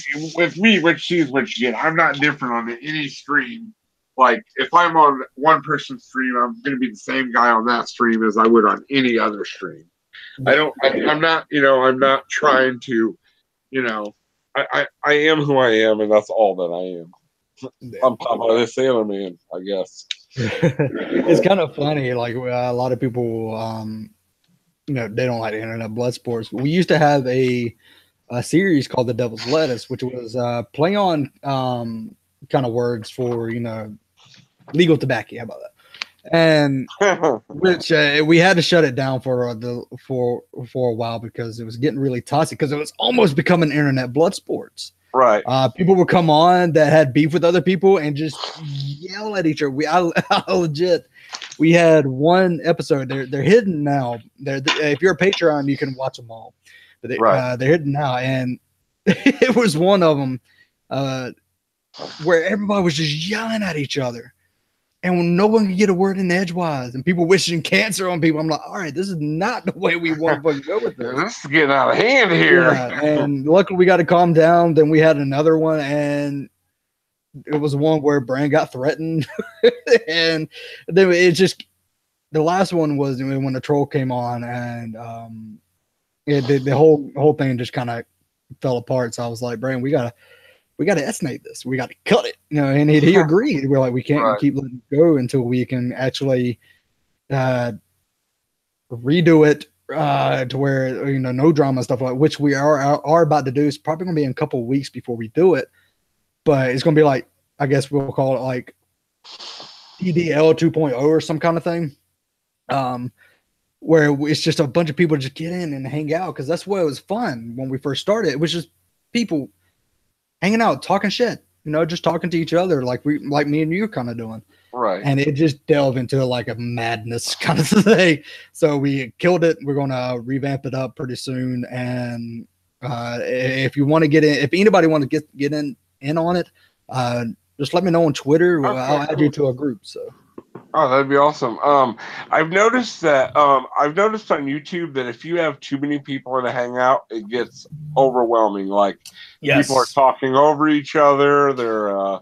me, what you see is what you get. I'm not different on any stream. Like, if I'm on one person's stream, I'm going to be the same guy on that stream as I would on any other stream. I'm not trying to, I am who I am, and that's all that I am. I'm top of the sailor man, I guess. It's kind of funny. Like, a lot of people, they don't like the internet blood sports. We used to have a series called The Devil's Lettuce, which was play on kind of words for, legal tobacco. How about that? And which we had to shut it down for a while because it was getting really toxic because it was almost becoming internet blood sports. Right. People would come on that had beef with other people and just yell at each other. I legit, we had one episode. They're hidden now. If you're a Patreon, you can watch them all. But they're hidden now, and it was one of them where everybody was just yelling at each other. And when no one could get a word in edgewise, and people wishing cancer on people, I'm like, all right, this is not the way we want to go with this. This is getting out of hand here. Yeah, and luckily we got to calm down. Then we had another one, and it was one where Brand got threatened. And then it just, the last one was when the troll came on, and the whole thing just kind of fell apart. So I was like, Brand, we gotta estimate this. We got to cut it, and he agreed. We're like, we can't keep letting it go until we can actually redo it to where, no drama and stuff like, which we are about to do. It's probably going to be in a couple of weeks before we do it, but it's going to be like, I guess we'll call it like PDL 2.0 or some kind of thing. Where it's just a bunch of people just get in and hang out. Cause that's what it was fun when we first started. It was just people hanging out, talking shit, just talking to each other like me and you kind of doing. Right. And it just delved into like a madness kind of thing. So we killed it. We're going to revamp it up pretty soon. And if you want to get in, if anybody wants to get in on it, just let me know on Twitter. Okay. I'll add you to a group. So. Oh, that'd be awesome. I've noticed on YouTube that if you have too many people in a hangout, it gets overwhelming. Like people are talking over each other. They're,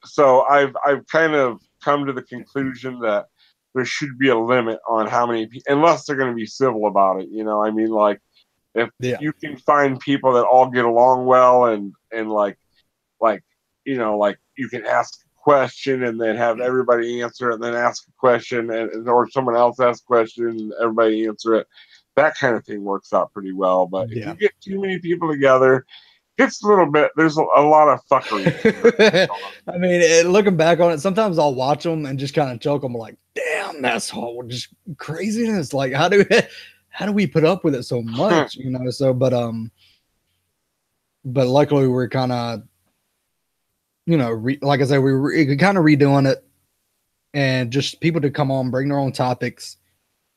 so I've kind of come to the conclusion that there should be a limit on how many people, unless they're going to be civil about it. I mean, like if you can find people that all get along well and like you can ask question and then have everybody answer it and then ask a question or someone else ask a question and everybody answer it. That kind of thing works out pretty well. But if you get too many people together, it's a little bit, there's a lot of fuckery. I mean, looking back on it, sometimes I'll watch them and just kind of joke. I'm like, damn, that's all just craziness. Like, how do we put up with it so much? So, but luckily we're kind of, like I said, we were kind of redoing it, and just people to come on, bring their own topics,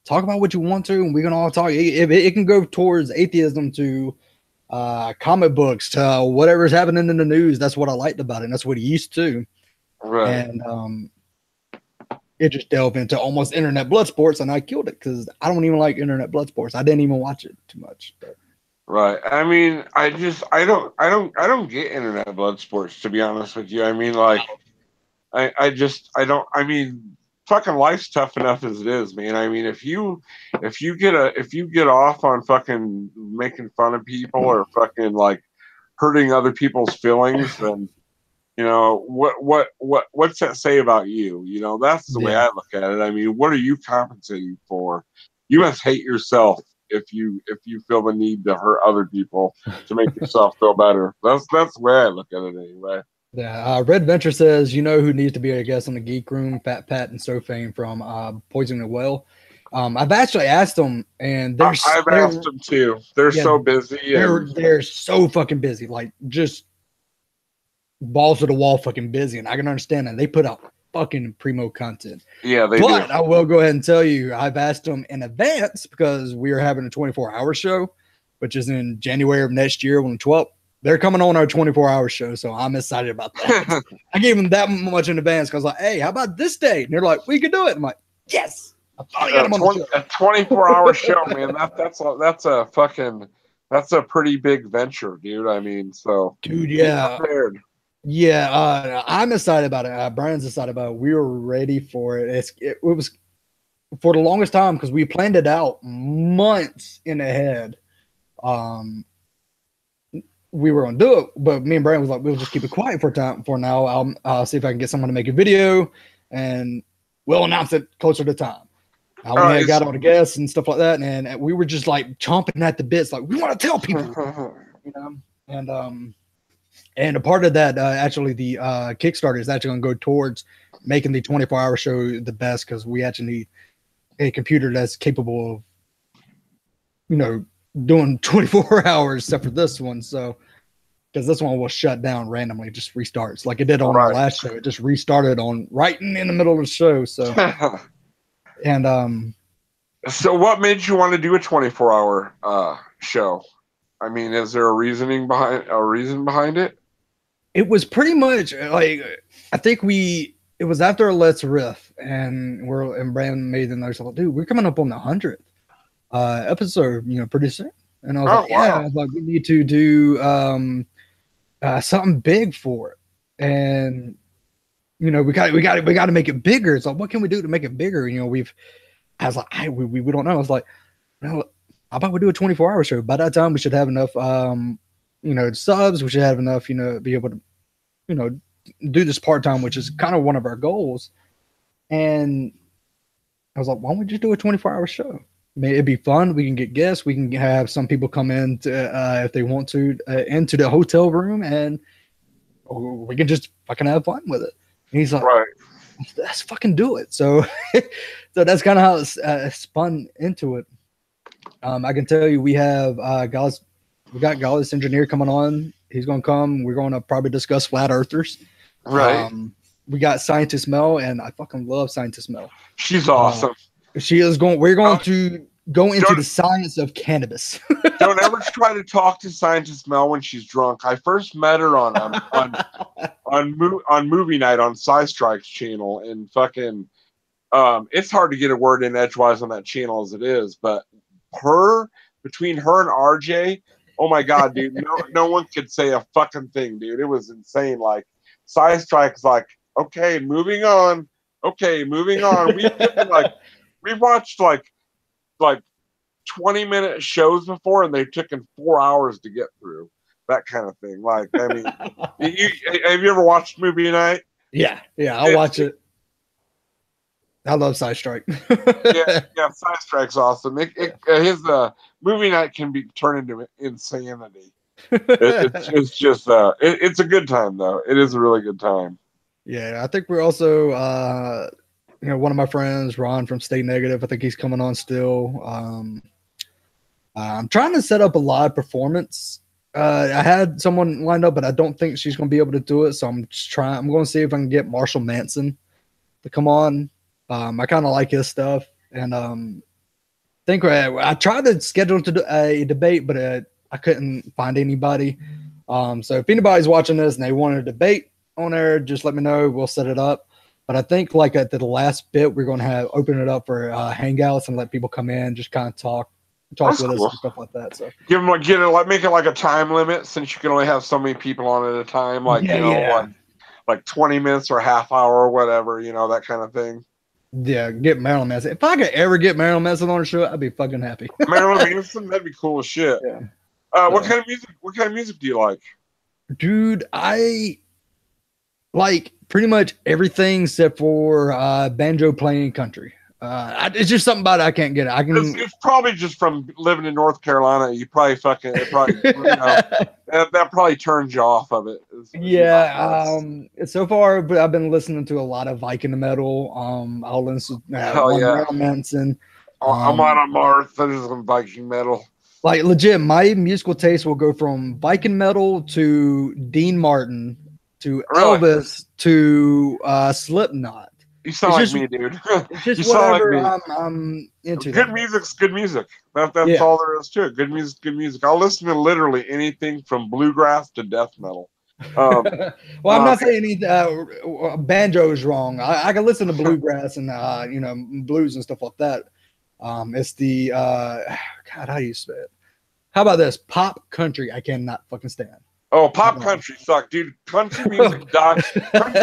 talk about what you want to, and we can all talk. It can go towards atheism to comic books to whatever's happening in the news. That's what I liked about it. And that's what it used to. Right. And it just delved into almost internet blood sports, and I killed it because I don't even like internet blood sports. I didn't even watch it too much. But. Right. I mean, I don't get internet blood sports, to be honest with you. I mean, like, I mean, fucking life's tough enough as it is, man. I mean, if you get off on fucking making fun of people or fucking like hurting other people's feelings, then what's that say about you? That's the way I look at it. I mean, what are you compensating for? You must hate yourself if you feel the need to hurt other people to make yourself feel better. That's the way I look at it anyway. Yeah, Red Venture says, who needs to be a guest on the Geek Room? Fat Pat and Sofane from Poison the Well. I've actually asked them, and I've asked them too. They're so busy. They're so fucking busy, like just balls to the wall, fucking busy, and I can understand that. They put out fucking primo content. Yeah, they but do. I will go ahead and tell you, I've asked them in advance because we are having a 24-hour show, which is in January of next year on the 12th. They're coming on our 24-hour show, so I'm excited about that. I gave them that much in advance because, like, hey, how about this date? And they're like, we can do it. I'm like, yes. I finally got them on the show. A 24-hour show, man. That's a pretty big venture, dude. I mean, so dude, yeah. Yeah, I'm excited about it. Brian's excited about it. We were ready for it. It was for the longest time because we planned it out months in ahead. We were going to do it, but me and Brian was like, we'll just keep it quiet for now. I'll see if I can get someone to make a video, and we'll announce it closer to time. I got all the guests and stuff like that, and we were just like chomping at the bits, like we want to tell people, and a part of that, actually, the Kickstarter is actually going to go towards making the 24-hour show the best because we actually need a computer that's capable of, doing 24 hours except for this one. So, because this one will shut down randomly, just restarts like it did on our last show. It just restarted right in the middle of the show. So, and so what made you want to do a 24-hour show? I mean, is there a reason behind it? It was pretty much like, I think it was after Let's Riff, and Brandon made the notice, like, dude, we're coming up on the 100th episode, pretty soon. And I was like, yeah, I was like, we need to do something big for it, and we got to make it bigger. It's like, what can we do to make it bigger? I was like, we don't know. I was like, how about we do a 24-hour show? By that time, we should have enough, subs. We should have enough, be able to, do this part-time, which is kind of one of our goals. And I was like, why don't we just do a 24-hour show? I mean, it'd be fun. We can get guests. We can have some people come in if they want to into the hotel room, and we can just fucking have fun with it. And he's like, right, let's fucking do it. So, so that's kind of how it spun into it. I can tell you, we have we got Godless Engineer coming on. He's going to come. We're going to probably discuss flat earthers. Right. We got Scientist Mel, and I fucking love Scientist Mel. She's awesome. She is going. We're going to go into the science of cannabis. Don't ever try to talk to Scientist Mel when she's drunk. I first met her on movie night on Sci Strike's channel, and fucking, it's hard to get a word in edgewise on that channel as it is. But between her and RJ, oh my god, dude, no one could say a fucking thing, dude. It was insane. Like, Sci Strike's like, okay, moving on. Okay, moving on. We've watched like 20-minute shows before, and they've taken 4 hours to get through. That kind of thing. Like, I mean, have you ever watched movie night? Yeah, I'll watch it. I love Sci Strike. yeah, Sci Strike's awesome. His movie night can be turned into insanity. It's just it's a good time though. It is a really good time. Yeah, I think we're also one of my friends, Ron from Stay Negative, I think he's coming on still. I'm trying to set up a live performance. I had someone lined up, but I don't think she's going to be able to do it. So I'm going to see if I can get Marshall Manson to come on. I kind of like his stuff. And I tried to schedule a debate, but I couldn't find anybody. So if anybody's watching this and they want a debate on there, just let me know. We'll set it up. But I think like at the last bit, we're going to open it up for hangouts and let people come in, just kind of talk That's with cool. us and stuff like that. So make it like a time limit, since you can only have so many people on at a time. Like, like 20 minutes or a half hour or whatever, that kind of thing. Yeah, get Marilyn Manson. If I could ever get Marilyn Manson on the show, I'd be fucking happy. Marilyn Manson, that'd be cool as shit. Yeah. What kind of music do you like? Dude, I like pretty much everything except for banjo playing country. It's just something about it I can't get it. It's probably just from living in North Carolina. You probably that probably turns you off of it. Yeah. So far, but I've been listening to a lot of Viking metal. I'll listen to Marilyn Manson. I'm on Mars. There's some Viking metal. Like legit, my musical taste will go from Viking metal to Dean Martin to Elvis to Slipknot. You sound like me, dude. It's just whatever I'm into. Good music's good music. That's all there is to it. Good music's good music. I'll listen to literally anything from bluegrass to death metal. Well, I'm not saying banjo is wrong. I can listen to bluegrass and blues and stuff like that. It's the God, how do you say it? How about this? Pop country, I cannot fucking stand. Oh, pop country sucked, dude. Country music died.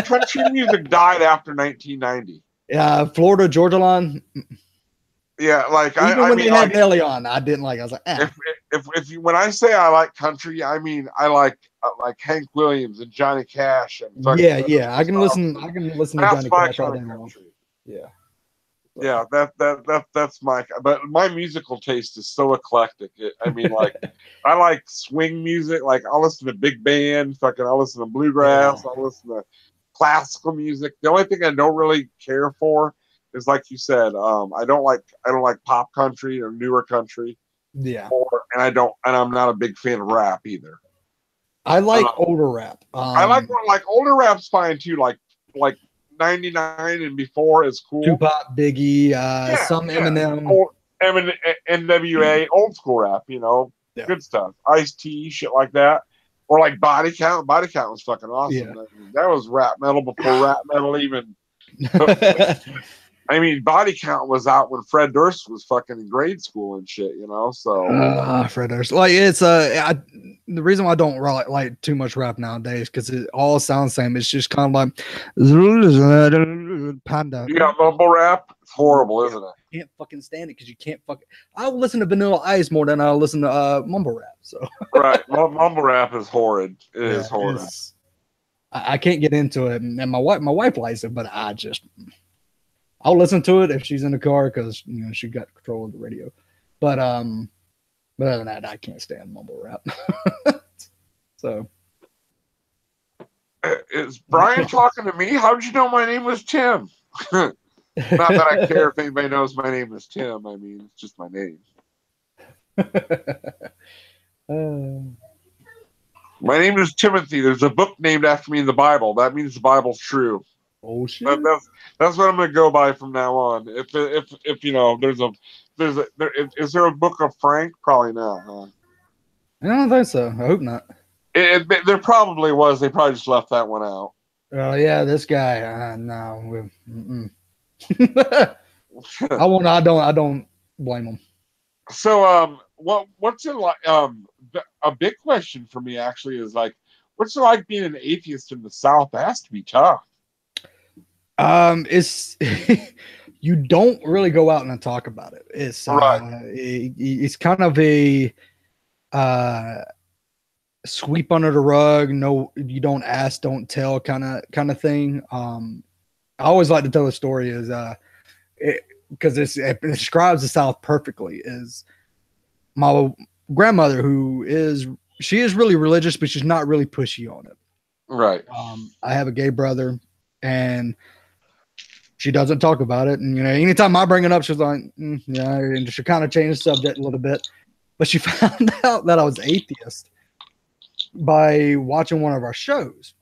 Country music died after 1990. Yeah, Florida Georgia Line. Yeah, like even when they had Nelly on, I didn't like. I was like, when I say I like country, I mean I like Hank Williams and Johnny Cash and I can listen. I can listen to Johnny Cash all day long. Yeah. Yeah, that's but my musical taste is so eclectic. I like swing music. Like I'll listen to big band, I'll listen to bluegrass, I'll listen to classical music. The only thing I don't really care for is, like you said, I don't like pop country or newer country. Yeah. And I'm not a big fan of rap either. I like older rap. I like older rap's fine too. Like 99 and before is cool. Tupac, Biggie, some Eminem. Eminem, NWA, old school rap, good stuff. Ice-T, shit like that. Or like Body Count. Body Count was fucking awesome. Yeah. That was rap metal before rap metal even. I mean, Body Count was out when Fred Durst was fucking in grade school and shit, so. Fred Durst. Like, it's the reason why I don't like too much rap nowadays, because it all sounds the same. It's just kind of like Panda. You got mumble rap? It's horrible, isn't it? Can't fucking stand it because you can't fucking. I'll listen to Vanilla Ice more than I'll listen to mumble rap. So right, mumble rap is horrid. It is horrid. I can't get into it, and my wife likes it, but I'll listen to it if she's in the car because she got control of the radio. But other than that, I can't stand mumble rap. So is Brian talking to me? How did you know my name was Tim? Not that I care if anybody knows my name is Tim. I mean, it's just my name. My name is Timothy. There's a book named after me in the Bible. That means the Bible's true. Oh shit! That's what I'm going to go by from now on. If is there a book of Frank? Probably not. Huh? I don't think so. I hope not. There probably was. They probably just left that one out. Oh yeah, this guy. No. I don't blame him. So what's it like? A big question for me actually is like, what's it like being an atheist in the South? That has to be tough. It's you don't really go out and talk about it. It's right. It's kind of a sweep under the rug. No, you don't ask, don't tell kind of thing. I always like to tell a story is because it describes the South perfectly. Is my grandmother, she is really religious, but she's not really pushy on it. Right. I have a gay brother, and she doesn't talk about it. And anytime I bring it up, she's like, yeah, and she kind of changed the subject a little bit. But she found out that I was atheist by watching one of our shows.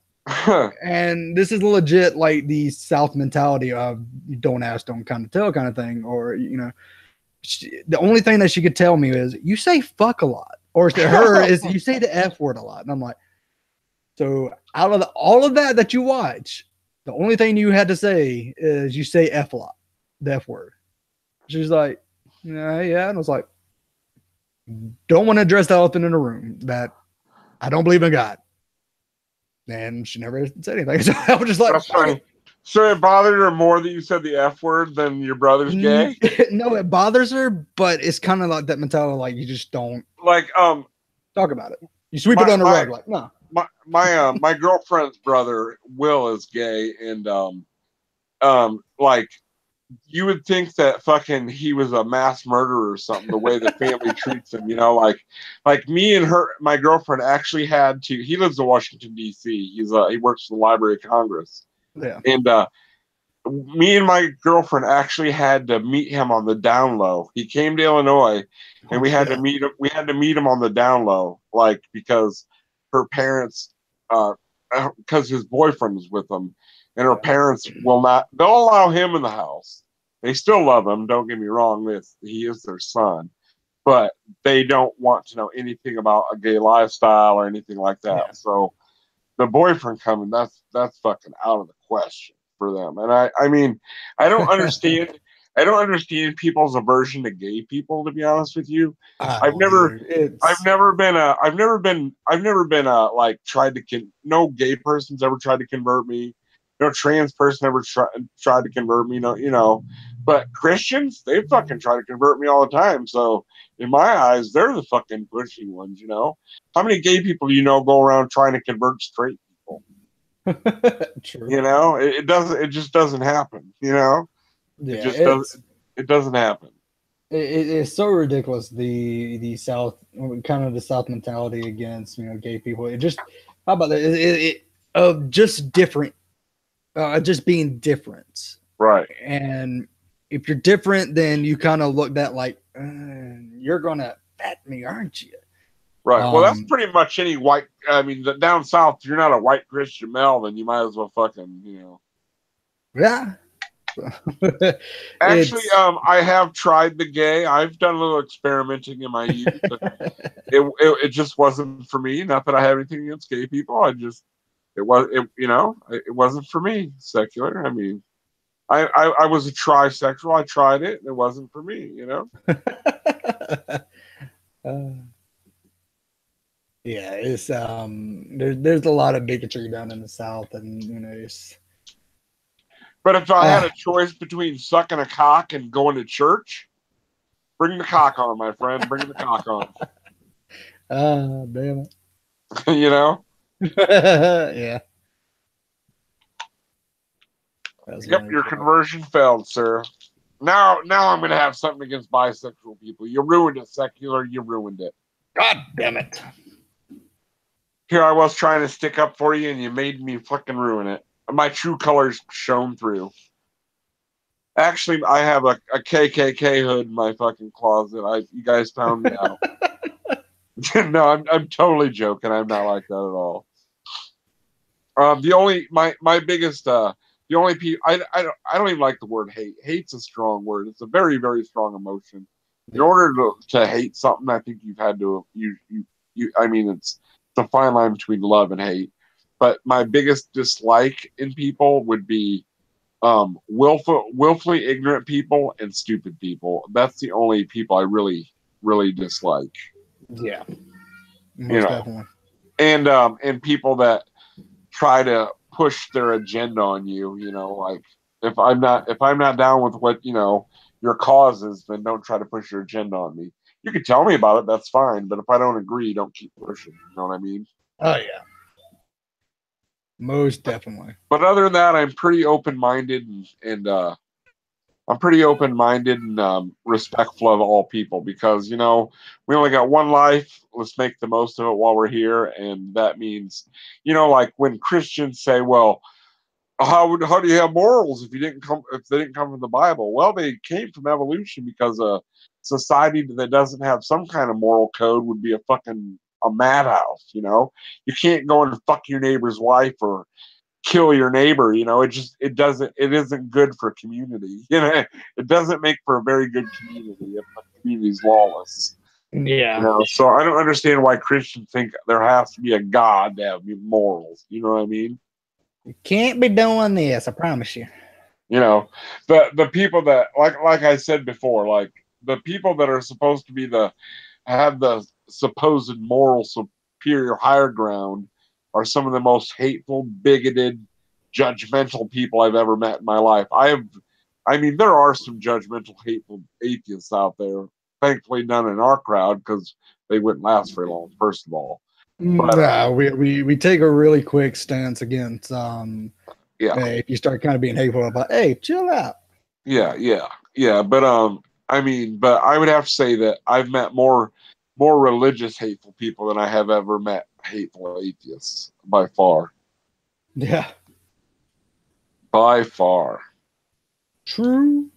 And this is legit like the South mentality of you don't ask, don't kind of tell kind of thing. Or, the only thing that she could tell me is you say fuck a lot. Or to her is you say the F word a lot. And I'm like, so out of all of that you watch, the only thing you had to say is you say F a lot, the F word. She's like, yeah. And I was like, don't want to address the elephant in the room that I don't believe in God. And she never said anything. So I was just like, that's funny. So it bothered her more that you said the F word than your brother's gay? No, it bothers her, but it's kind of like that mentality, like you just don't talk about it. You sweep it on the rug, like no. My girlfriend's brother Will is gay, and like you would think that fucking he was a mass murderer or something. The way the family treats him, like me and my girlfriend actually had to. He lives in Washington D.C. He works for the Library of Congress. Yeah, and me and my girlfriend actually had to meet him on the down low. He came to Illinois, and we had to meet him. We had to meet him on the down low, like because her parents, because his boyfriend was with them, and her parents will not. They'll allow him in the house. They still love him. Don't get me wrong. He is their son, but they don't want to know anything about a gay lifestyle or anything like that. Yeah. So the boyfriend coming, that's fucking out of the question for them. And I mean, I don't understand. I don't understand people's aversion to gay people, to be honest with you. I've never been tried to no gay person's ever tried to convert me. No trans person ever tried to convert me. But Christians, they fucking try to convert me all the time. So in my eyes, they're the fucking pushy ones. How many gay people go around trying to convert straight people? True. It just doesn't happen. Yeah, it doesn't happen. It's so ridiculous. The South, kind of the South mentality against gay people. It just, how about that? Just different just being different. Right. And if you're different, then you kind of looked at like, you're gonna vet me, aren't you? Right. Well, that's pretty much any white. I mean, down south, if you're not a white Christian male, then you might as well fucking, Yeah. Actually, I have tried the gay. I've done a little experimenting in my youth. It just wasn't for me. Not that I have anything against gay people. It wasn't for me. Secular. I mean, I was a trisexual. I tried it, and it wasn't for me. Yeah, it's there's a lot of bigotry down in the South, and it's. But if I had a choice between sucking a cock and going to church, bring the cock on, my friend. Bring the cock on. Damn it. Yeah. Yep, your conversion failed, sir. Now I'm going to have something against bisexual people. You ruined it, secular. You ruined it. God damn it. Here I was trying to stick up for you, and you made me fucking ruin it. My true colors shone through. Actually, I have a KKK hood in my fucking closet. You guys found me out. No, I'm totally joking. I'm not like that at all. My biggest the only people I don't even like the word hate. Hate's a strong word. It's a very, very strong emotion. In order to hate something, I think you've had to I mean, it's a fine line between love and hate. But my biggest dislike in people would be willfully ignorant people and stupid people. That's the only people I really, really dislike. Yeah, most definitely. And people that try to push their agenda on you. Like if I'm not down with what your cause is, then don't try to push your agenda on me. You can tell me about it, that's fine. But if I don't agree, don't keep pushing. You know what I mean? Oh yeah. Most definitely. But other than that, I'm pretty open-minded and respectful of all people because, we only got one life. Let's make the most of it while we're here. And that means, like when Christians say, well, how do you have morals if they didn't come from the Bible? Well, they came from evolution because a society that doesn't have some kind of moral code would be a madhouse. You can't go and fuck your neighbor's wife or kill your neighbor. It isn't good for community. It doesn't make for a very good community if the community's lawless. Yeah. So I don't understand why Christians think there has to be a God to have morals. You know what I mean? You can't be doing this, I promise you. The people that like I said before, like the people that are supposed to have the supposed moral superior higher ground are some of the most hateful, bigoted, judgmental people I've ever met in my life. I mean, there are some judgmental, hateful atheists out there. Thankfully, none in our crowd because they wouldn't last very long. First of all, but, we take a really quick stance against if you start kind of being hateful about, hey, chill out. Yeah. But I would have to say that I've met more religious hateful people than I have ever met hateful atheists by far. Yeah. By far. True.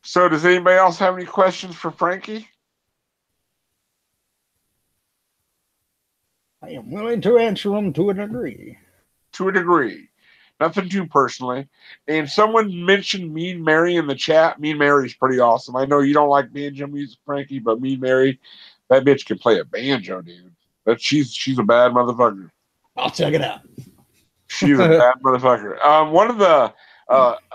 So does anybody else have any questions for Frankie? I am willing to answer them to a degree. To a degree. Nothing too personally. And someone mentioned Mean Mary in the chat. Mean Mary's pretty awesome. I know you don't like banjo music, Frankie, but Mean Mary, that bitch can play a banjo, dude. She's a bad motherfucker. I'll check it out. She's a bad motherfucker. One of the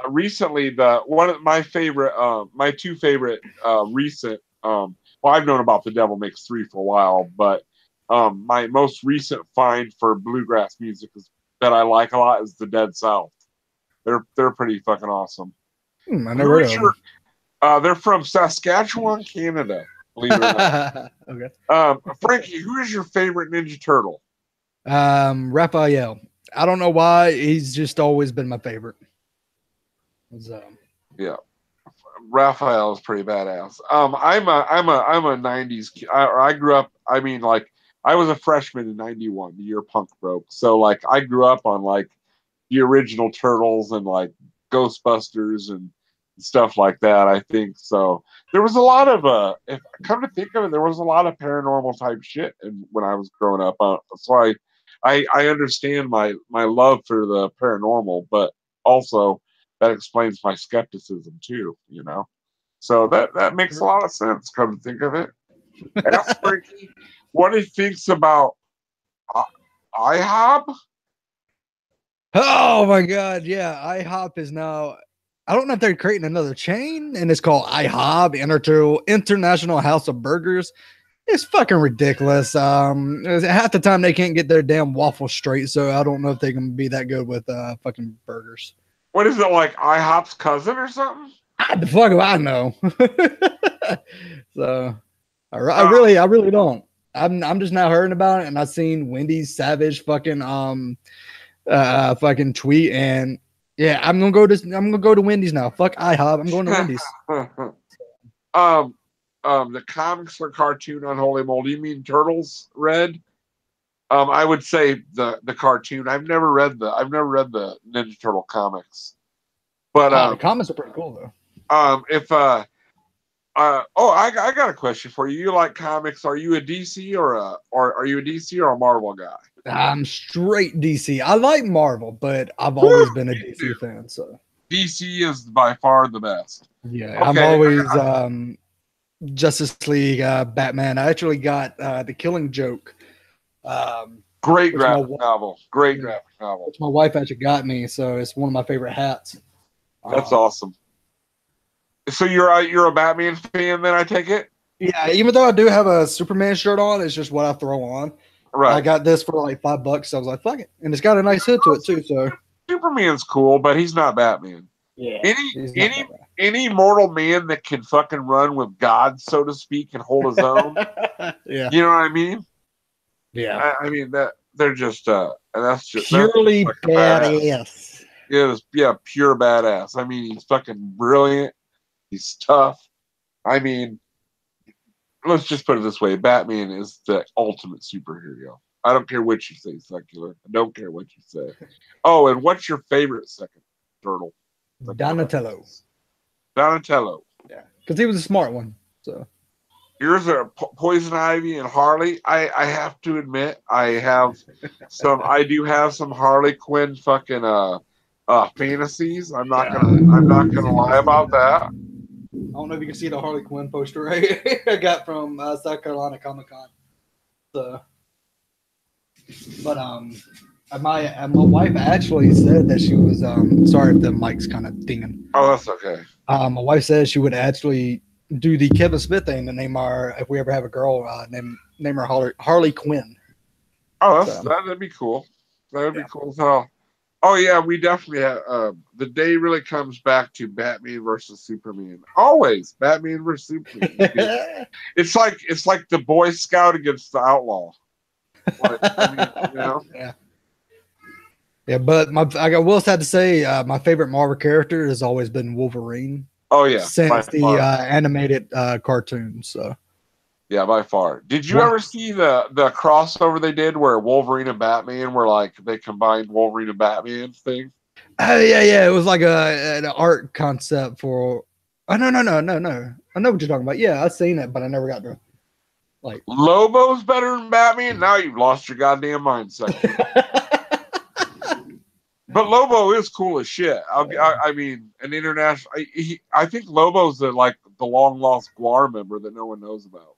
recently one of my favorite my two favorite recent well, I've known about The Devil Makes Three for a while, but my most recent find for bluegrass music that I like a lot is the Dead South. They're pretty fucking awesome. I never heard of them. They're from Saskatchewan, Canada. Believe it or not. Okay. Frankie, who is your favorite Ninja Turtle? Raphael. I don't know why. He's just always been my favorite. Yeah. Raphael is pretty badass. I'm a 90s kid. I grew up, I mean, like I was a freshman in '91, the year punk broke. So like I grew up on like the original Turtles and like Ghostbusters and stuff like that. I think so. There was a lot of if come to think of it, there was a lot of paranormal type shit when I was growing up. So I understand my love for the paranormal, but also that explains my skepticism too. You know, so that makes a lot of sense. Come to think of it. Ask Frankie what he thinks about IHOB. Oh my god, yeah. IHOP is now, I don't know if they're creating another chain, and it's called IHOB, International House of Burgers. It's fucking ridiculous. Half the time they can't get their damn waffle straight, so I don't know if they can be that good with fucking burgers. What is it, like IHOP's cousin or something? The fuck do I know? So I really don't. I'm just now hearing about it, and I've seen Wendy's Savage fucking fucking tweet, and yeah, I'm gonna go to Wendy's now. Fuck IHOP, I'm going to Wendy's. The comics or cartoon Unholy Mold. You mean Turtles Red? I would say the cartoon. I've never read the Ninja Turtle comics, but the comics are pretty cool though. I got a question for you. You like comics? Are you a DC or are you a DC or a Marvel guy? I'm straight DC. I like Marvel, but I've always been a DC fan. So DC is by far the best. Yeah, okay. I'm always Justice League, Batman. I actually got The Killing Joke. Great graphic novel. Great graphic novel. Which my wife actually got me, so it's one of my favorite hats. That's awesome. So you're a Batman fan, then I take it? Yeah, even though I do have a Superman shirt on, it's just what I throw on. Right. I got this for like $5, so I was like, fuck it. And it's got a nice hood to it too. So Superman's cool, but he's not Batman. Yeah. Any mortal man that can fucking run with God, so to speak, and hold his own. Yeah. You know what I mean? Yeah. I mean that they're just and that's just purely badass. Yeah, pure badass. I mean, he's fucking brilliant. He's tough. I mean, let's just put it this way: Batman is the ultimate superhero. I don't care what you say, secular. I don't care what you say. Oh, and what's your favorite second turtle? Donatello. Donatello. Yeah, because he was a smart one. So yours are Poison Ivy and Harley. I have to admit, I do have some Harley Quinn fucking fantasies. I'm not gonna lie about that. I don't know if you can see the Harley Quinn poster right I got from South Carolina Comic-Con. So, but my wife actually said that she was sorry if the mic's kind of dinging. Oh, that's okay. My wife said she would actually do the Kevin Smith thing to name if we ever have a girl, name her Harley Quinn. Oh, that'd be cool. That'd be cool as hell. Oh yeah, we definitely have. The day really comes back to Batman versus Superman. Always Batman versus Superman. it's like the Boy Scout against the outlaw. Like, you know? Yeah. Yeah, but I will have to say my favorite Marvel character has always been Wolverine. Oh yeah, since the animated cartoon. So yeah, by far. Did you ever see the crossover they did where Wolverine and Batman were like they combined Wolverine and Batman thing? Yeah. It was like an art concept for. Oh no. I know what you're talking about. Yeah, I've seen it, but I never got to like. Lobo's better than Batman. Now you've lost your goddamn mindset. But Lobo is cool as shit. I mean, an international. I think Lobo's the long lost Guar member that no one knows about.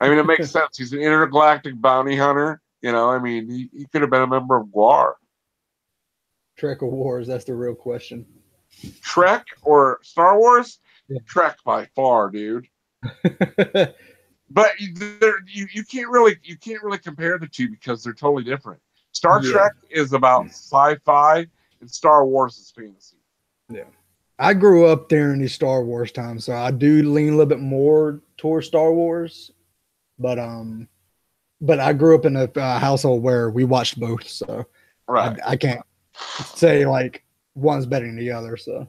I mean, it makes sense. He's an intergalactic bounty hunter. You know, I mean, he could have been a member of Guar. Trek or Wars? That's the real question. Trek or Star Wars? Yeah. Trek by far, dude. But you can't really compare the two because they're totally different. Star Trek is about sci-fi, and Star Wars is fantasy. Yeah, I grew up during the Star Wars time, so I do lean a little bit more towards Star Wars. But I grew up in a household where we watched both, so I can't say like one's better than the other. So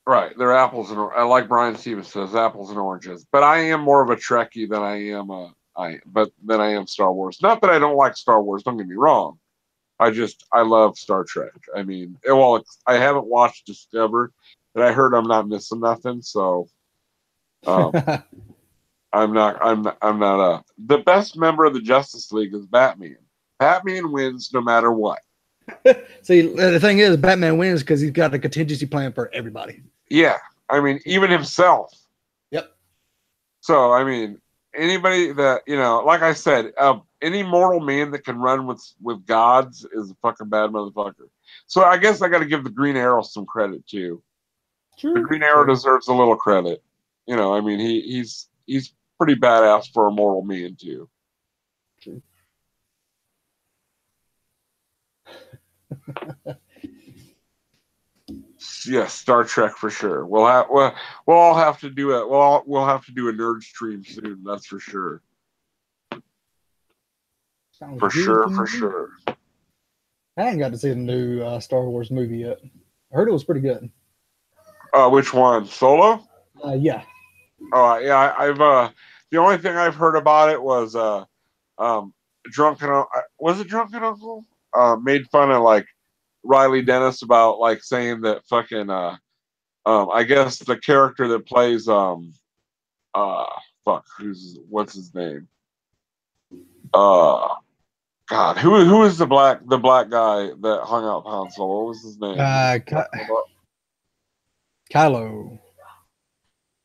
right, they're apples and like Brian Stevens says, apples and oranges. But I am more of a Trekkie than I am a but then I am Star Wars. Not that I don't like Star Wars. Don't get me wrong. I love Star Trek. I mean, well, I haven't watched Discover, but I heard I'm not missing nothing. So, I'm not the best member of the Justice League is Batman. Batman wins no matter what. See, the thing is, Batman wins because he's got a contingency plan for everybody. Yeah, I mean, even himself. Yep. So, I mean, anybody that, like I said, any mortal man that can run with gods is a fucking bad motherfucker. So I guess I got to give the Green Arrow some credit too. True. The Green Arrow deserves a little credit. I mean, he's pretty badass for a mortal man too. True. Yes, Star Trek for sure. We'll all have to do it. We'll have to do a nerd stream soon. That's for sure. For sure. I ain't got to see the new Star Wars movie yet. I heard it was pretty good. Which one? Solo? Yeah. Oh, yeah. I've the only thing I've heard about it was Drunken. Was it Drunken Uncle? Made fun of like Riley Dennis about like saying that fucking I guess the character that plays what's his name? God, who is the black guy that hung out with Han Solo? What was his name? Kylo.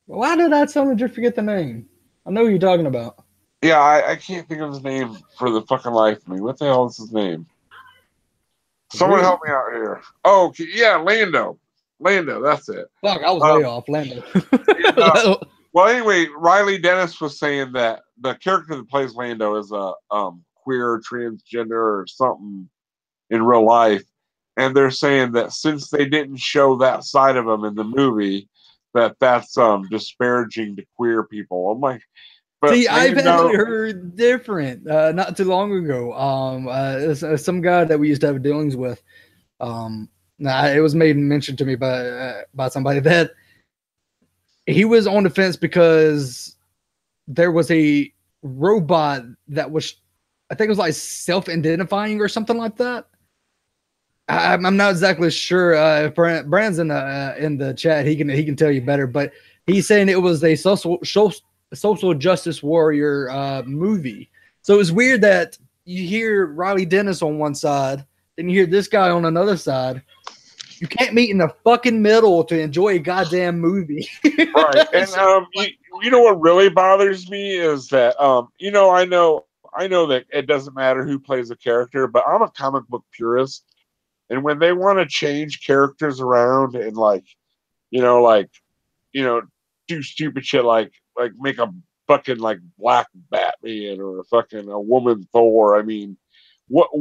Why did I suddenly just forget the name? I know who you're talking about. Yeah, I can't think of his name for the fucking life of me. What the hell is his name? Someone help me out here. Oh, yeah, Lando. That's it. Fuck, I was way off. Lando. Well, anyway, Riley Dennis was saying that the character that plays Lando is a queer, transgender, or something in real life, and they're saying that since they didn't show that side of him in the movie, that's disparaging to queer people. I'm like, but see, I've actually heard different. Not too long ago, some guy that we used to have dealings with. It was made mention to me by somebody that he was on the fence because there was a robot that was, I think it was like self-identifying or something like that. I'm not exactly sure. If Brand's in the chat, he can tell you better. But he's saying it was a social justice warrior movie. So it's weird that you hear Riley Dennis on one side, then you hear this guy on another side. You can't meet in the fucking middle to enjoy a goddamn movie. Right. And you know what really bothers me is that I know that it doesn't matter who plays a character, but I'm a comic book purist. And when they want to change characters around and do stupid shit like make a fucking like black Batman or a fucking a woman Thor, I mean, why?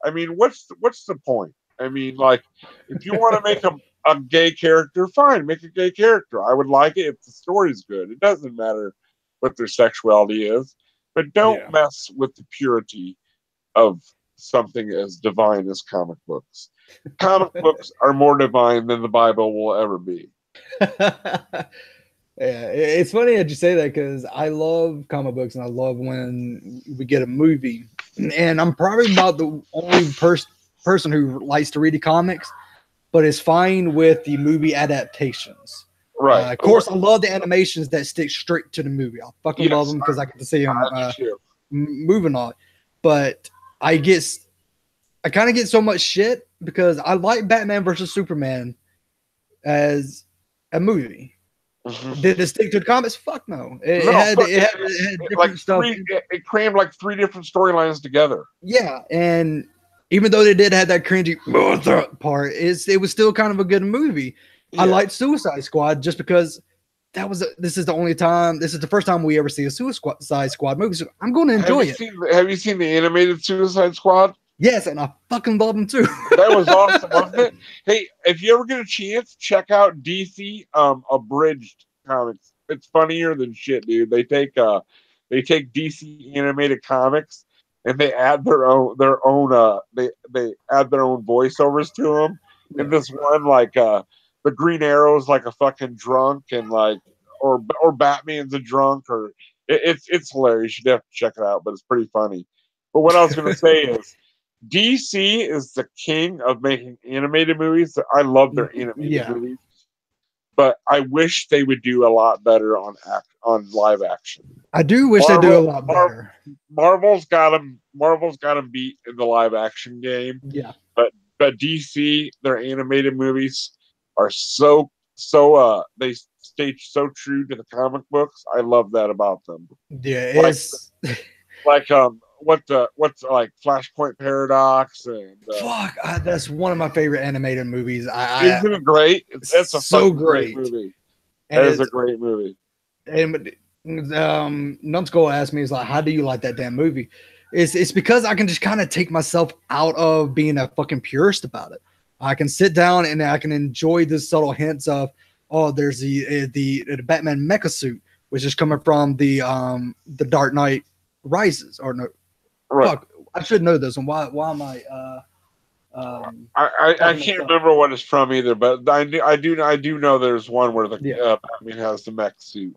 I mean, what's the point? I mean, like, if you want to make a gay character, fine, make a gay character. I would like it if the story's good. It doesn't matter what their sexuality is, but don't mess with the purity of something as divine as comic books. Comic books are more divine than the Bible will ever be. Yeah, it's funny that you say that because I love comic books and I love when we get a movie. And I'm probably about the only person who likes to read the comics, but is fine with the movie adaptations. Right. Of course, I love the animations that stick straight to the movie. I fucking love them because I get to see them moving on. But I kind of get so much shit because I like Batman versus Superman as a movie. Mm-hmm. Did it stick to the comics? Fuck no. It had different like stuff. It crammed like 3 different storylines together. Yeah, and even though they did have that cringy part, it was still kind of a good movie. Yeah. I liked Suicide Squad just because this is the first time we ever see a Suicide Squad movie, so I'm going to enjoy it. Have you seen the animated Suicide Squad? Yes, and I fucking love them too. That was awesome, wasn't it? Hey, if you ever get a chance, check out DC abridged comics. It's funnier than shit, dude. They take DC animated comics and they add their own they add their own voiceovers to them. Yeah. And this one, like the Green Arrow's like a fucking drunk, and like or Batman's a drunk, or It's hilarious. You have to check it out, but it's pretty funny. But what I was going to say is, DC is the king of making animated movies. I love their animated Yeah, movies, but I wish they would do a lot better on live action. I do wish they do a lot better. Marvel's got them. Marvel's got them beat in the live action game. Yeah, but DC, their animated movies are so they stay so true to the comic books. I love that about them. yeah, Like it's what's like Flashpoint Paradox and fuck. That's one of my favorite animated movies. isn't it great? That's a so great movie. That is a great movie. And Numbskull asked me, he's like, how do you like that damn movie? It's because I can just kind of take myself out of being a fucking purist about it. I can sit down and I can enjoy the subtle hints of, oh, there's the Batman mecha suit, which is coming from the Dark Knight Rises, or no, right. Fuck, I should know this. And why am I? I can't remember what it's from either, but I do know there's one where the Batman has the mech suit.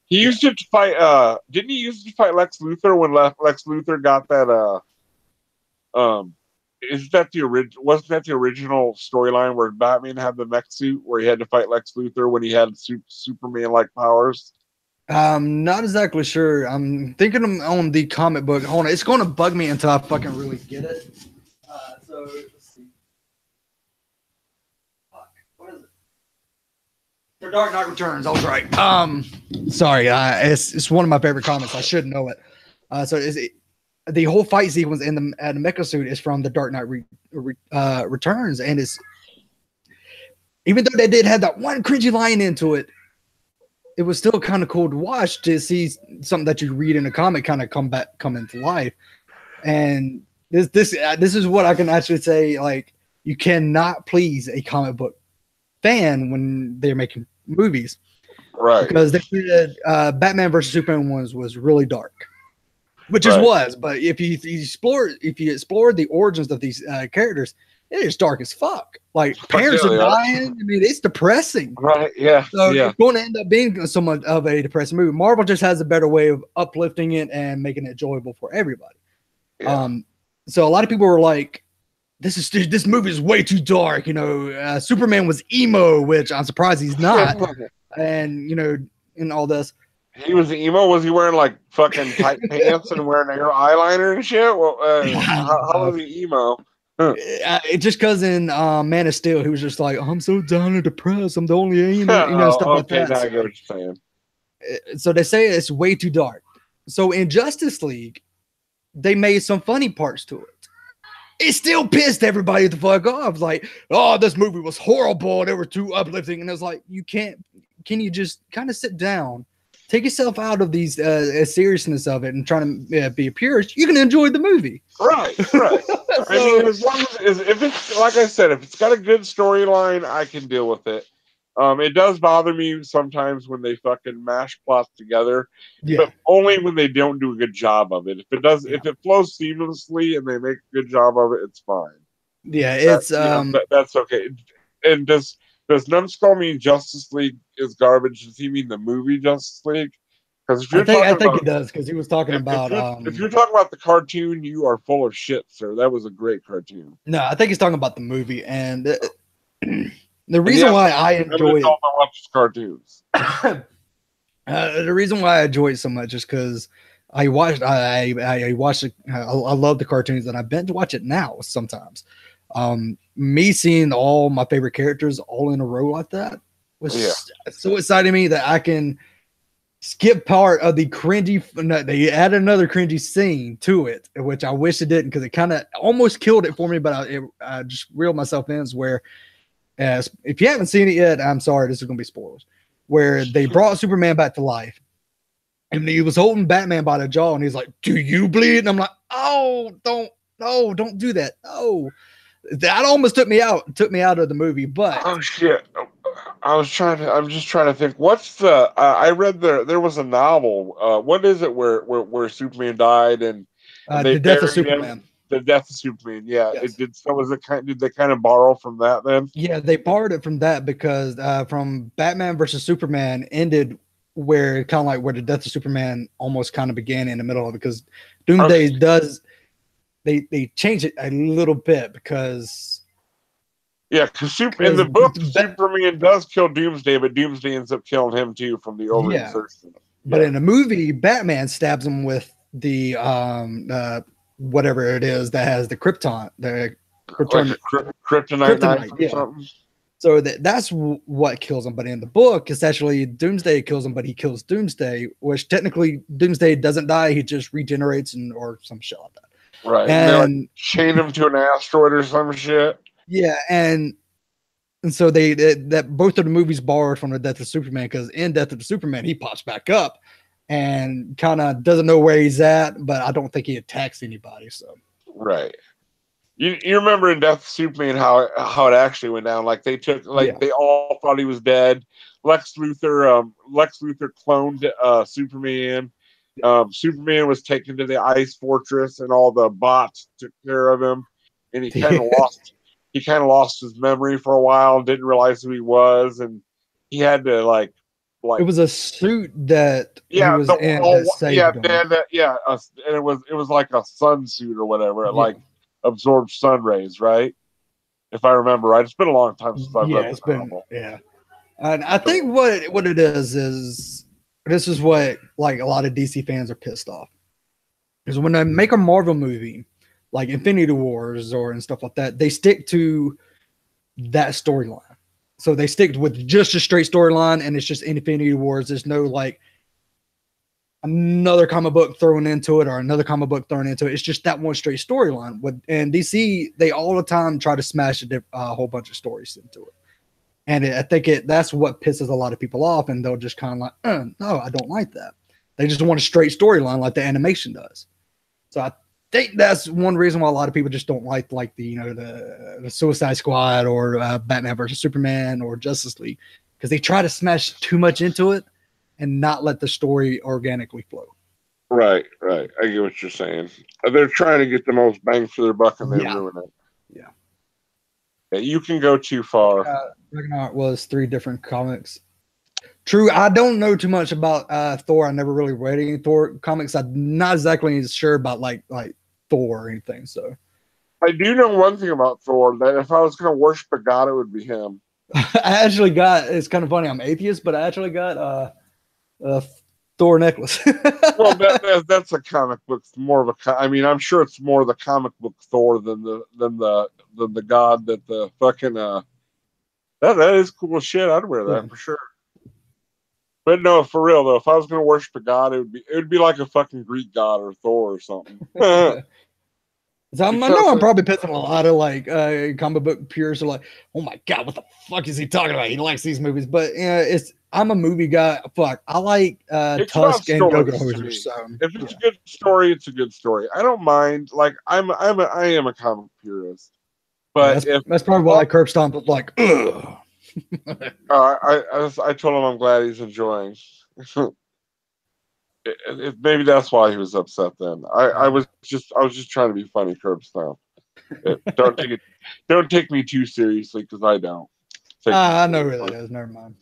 He used it to fight. Didn't he use it to fight Lex Luthor when Lex Luthor got that? Is that the original? Wasn't that the original storyline where Batman had the mech suit where he had to fight Lex Luthor when he had Superman-like powers? Not exactly sure. I'm thinking on the comic book. Hold on, it's going to bug me until I fucking really get it. So let's see. Fuck, what is it? The Dark Knight Returns. I was right. Sorry. It's one of my favorite comics. I should know it. So the whole fight sequence in the mecha suit is from the Dark Knight Returns, and it's even though they did have that one cringy line into it, it was still kind of cool to watch, to see something that you read in a comic kind of come into life. And this is what I can actually say. Like, you cannot please a comic book fan when they're making movies, right? Because they did Batman versus Superman was really dark, which is was. But if you explore the origins of these characters, it is dark as fuck. Like, parents are dying. I mean, it's depressing. Right. Yeah. So it's going to end up being somewhat of a depressing movie. Marvel just has a better way of uplifting it and making it enjoyable for everybody. Yeah. So a lot of people were like, this movie is way too dark. You know, Superman was emo, which I'm surprised he's not. And, you know, and all this. He was emo? Was he wearing like fucking tight pants and wearing eyeliner and shit? Well, how was he emo? It's just because in Man of Steel, he was just like, I'm so down and depressed. I'm the only emo, you know, stuff like that. Now I get what you're saying. So they say it's way too dark. So in Justice League, they made some funny parts to it. It still pissed everybody the fuck off. Like, oh, this movie was horrible. They were too uplifting. And it was like, can you just kind of sit down, take yourself out of these seriousness of it and trying to be a purist? You can enjoy the movie. Right. I mean, as long as if it's, like I said, if it's got a good storyline, I can deal with it. It does bother me sometimes when they fucking mash plots together, but only when they don't do a good job of it. If it flows seamlessly and they make a good job of it, it's fine. Yeah, it's that's okay. And does Numbskull mean Justice League is garbage? Does he mean the movie Justice League? Because I think it does, because he was talking about. If you're talking about the cartoon, you are full of shit, sir. That was a great cartoon. No, I think he's talking about the movie, and the reason why I enjoy it. Watch cartoons. The reason why I enjoy it so much is because I watched it. I love the cartoons, and I binge watch it now sometimes. Me seeing all my favorite characters all in a row like that was so exciting to me that I can skip part of the cringy. They add another cringy scene to it, which I wish it didn't, because it kind of almost killed it for me. But I just reeled myself in. Where, if you haven't seen it yet, I'm sorry, this is going to be spoilers. Where they brought Superman back to life, and he was holding Batman by the jaw, and he's like, "Do you bleed?" And I'm like, "Oh, don't do that." Oh, that almost took me out of the movie. But oh shit. I'm just trying to think. What's the? I read there was a novel. What is it where Superman died and the death of Superman? The death of Superman. Yeah, yes. It did. So was it did they kind of borrow from that then? Yeah, they borrowed it from that, because from Batman versus Superman ended where kind of like where the death of Superman almost kind of began in the middle of it, because Doomsday does they change it a little bit because because in the book Superman does kill Doomsday, but Doomsday ends up killing him too from the overexertion. But in the movie, Batman stabs him with the whatever it is that has the kryptonite, kryptonite knife or something. So that's what kills him. But in the book, it's actually Doomsday kills him, but he kills Doomsday, which technically Doomsday doesn't die. He just regenerates or some shit like that. Right. And like chain him to an asteroid or some shit. Yeah. And so that both of the movies borrowed from the Death of Superman, because in Death of the Superman, he pops back up and kind of doesn't know where he's at, but I don't think he attacks anybody. So. Right. You remember in Death of Superman how it actually went down? Like they all thought he was dead. Lex Luthor cloned Superman. Superman was taken to the Ice Fortress, and all the bots took care of him. And he kind of lost his memory for a while and didn't realize who he was, and he had to like it was a suit that he was in that saved him. And it was like a sun suit or whatever. It like absorbed sun rays, right? If I remember right. It's been a long time since I've read the novel. And I think what it is this is what like a lot of DC fans are pissed off. Is when they make a Marvel movie like Infinity Wars and stuff like that, they stick to that storyline. So they stick with just a straight storyline, and it's just Infinity Wars. There's no like another comic book thrown into it or another comic book thrown into it. It's just that one straight storyline. And DC, they all the time try to smash a whole bunch of stories into it. And I think that's what pisses a lot of people off, and they'll just kind of like, no, I don't like that. They just want a straight storyline like the animation does. So I think that's one reason why a lot of people just don't like the Suicide Squad or Batman versus Superman or Justice League, because they try to smash too much into it and not let the story organically flow. Right. I get what you're saying. They're trying to get the most bang for their buck, and they ruin it. Yeah, you can go too far. Ragnarok was 3 different comics. True, I don't know too much about Thor. I never really read any Thor comics. I'm not exactly sure about like Thor or anything. So I do know one thing about Thor, that if I was going to worship a god, it would be him. I actually got. It's kind of funny. I'm atheist, but I actually got a Thor necklace. Well, that's a comic book. More of a. I mean, I'm sure it's more the comic book Thor than the god that the fucking. That is cool shit. I'd wear that for sure. But no, for real though, if I was going to worship a god, it would be like a fucking Greek god or Thor or something. So I know I'm probably pissing a lot of like comic book purists are like, oh my god, what the fuck is he talking about? He likes these movies, but I'm a movie guy. Fuck, I like Tusk and Yoga Hosers. So if it's a good story, it's a good story. I don't mind. Like I am a comic purist, but that's probably why Curb Stomp was like, ugh. I told him I'm glad he's enjoying. Maybe that's why he was upset then. I was just trying to be funny, Curb Stomp. Don't take me too seriously, because I don't. I know who that is. Never mind.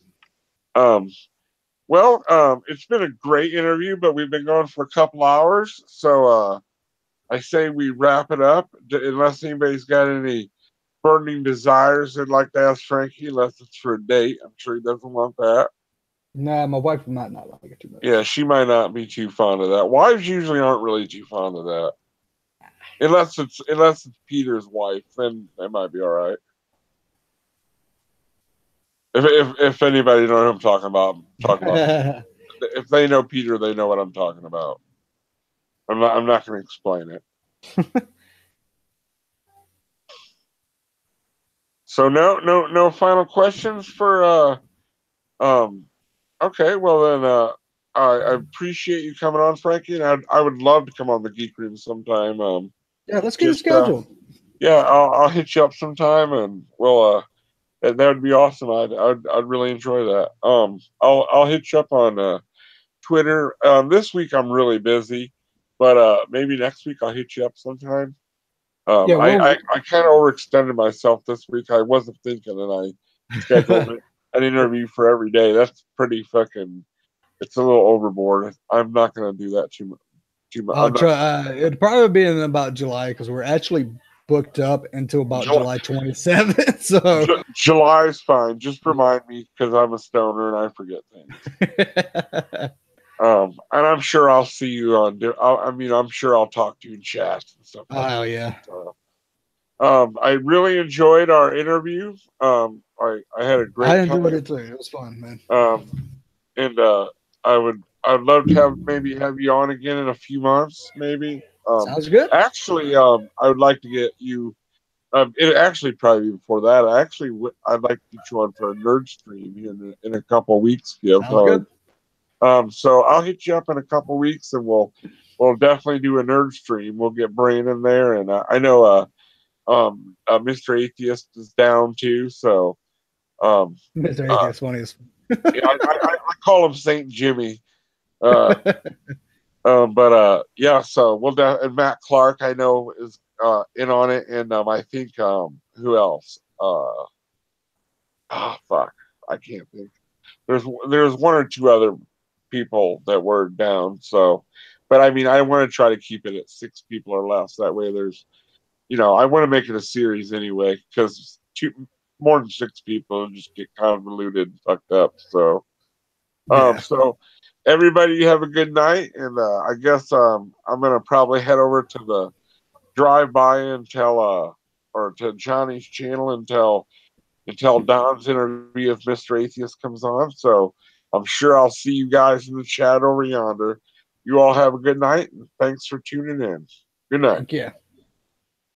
Well, it's been a great interview, but we've been going for a couple hours, so I say we wrap it up. Unless anybody's got any burning desires they'd like to ask Frankie, unless it's for a date. I'm sure he doesn't want that. Nah, my wife might not like it too much. Yeah, she might not be too fond of that. Wives usually aren't really too fond of that. Unless it's Peter's wife, then they might be all right. If anybody knows who I'm talking about, if they know Peter, they know what I'm talking about. I'm not going to explain it. So no final questions for okay, well then I appreciate you coming on, Frankie, and I would love to come on the Geek Room sometime. Yeah, let's get it scheduled. Yeah, I'll hit you up sometime, and we'll that would be awesome. I'd really enjoy that. I'll hit you up on Twitter. This week I'm really busy, but maybe next week I'll hit you up sometime. I kind of overextended myself this week. I wasn't thinking, and I scheduled an interview for every day. That's pretty fucking it's a little overboard. I'm not going to do that too much. I'll try. It'd probably be in about July because we're actually booked up until about July 27th. So July is fine. Just remind me because I'm a stoner and I forget things. And I'm sure I'll see you on. I'm sure I'll talk to you in chat and stuff. Oh yeah. I really enjoyed our interview. I had a great time. I enjoyed it too. It was fun, man. And I'd love to have you on again in a few months, maybe. Sounds good. Actually, I would like to get you. It actually probably before that. I'd like to get you on for a nerd stream in a couple of weeks. Sounds good. So I'll hit you up in a couple of weeks, and we'll definitely do a nerd stream. We'll get Brain in there, and I know Mr. Atheist is down too. So Mr. Atheist one is. I call him Saint Jimmy. Yeah. So and Matt Clark I know is in on it, and I think who else? Fuck, I can't think. There's one or two other people that were down. So, but I mean, I want to try to keep it at 6 people or less. That way, there's, I want to make it a series anyway, because more than 6 people just get convoluted and fucked up. So, so everybody have a good night, and I guess I'm gonna probably head over to the drive by until or to Johnny's channel until Don's interview if Mr. Atheist comes on. So I'm sure I'll see you guys in the chat over yonder. You all have a good night, and thanks for tuning in. Good night. Thank you.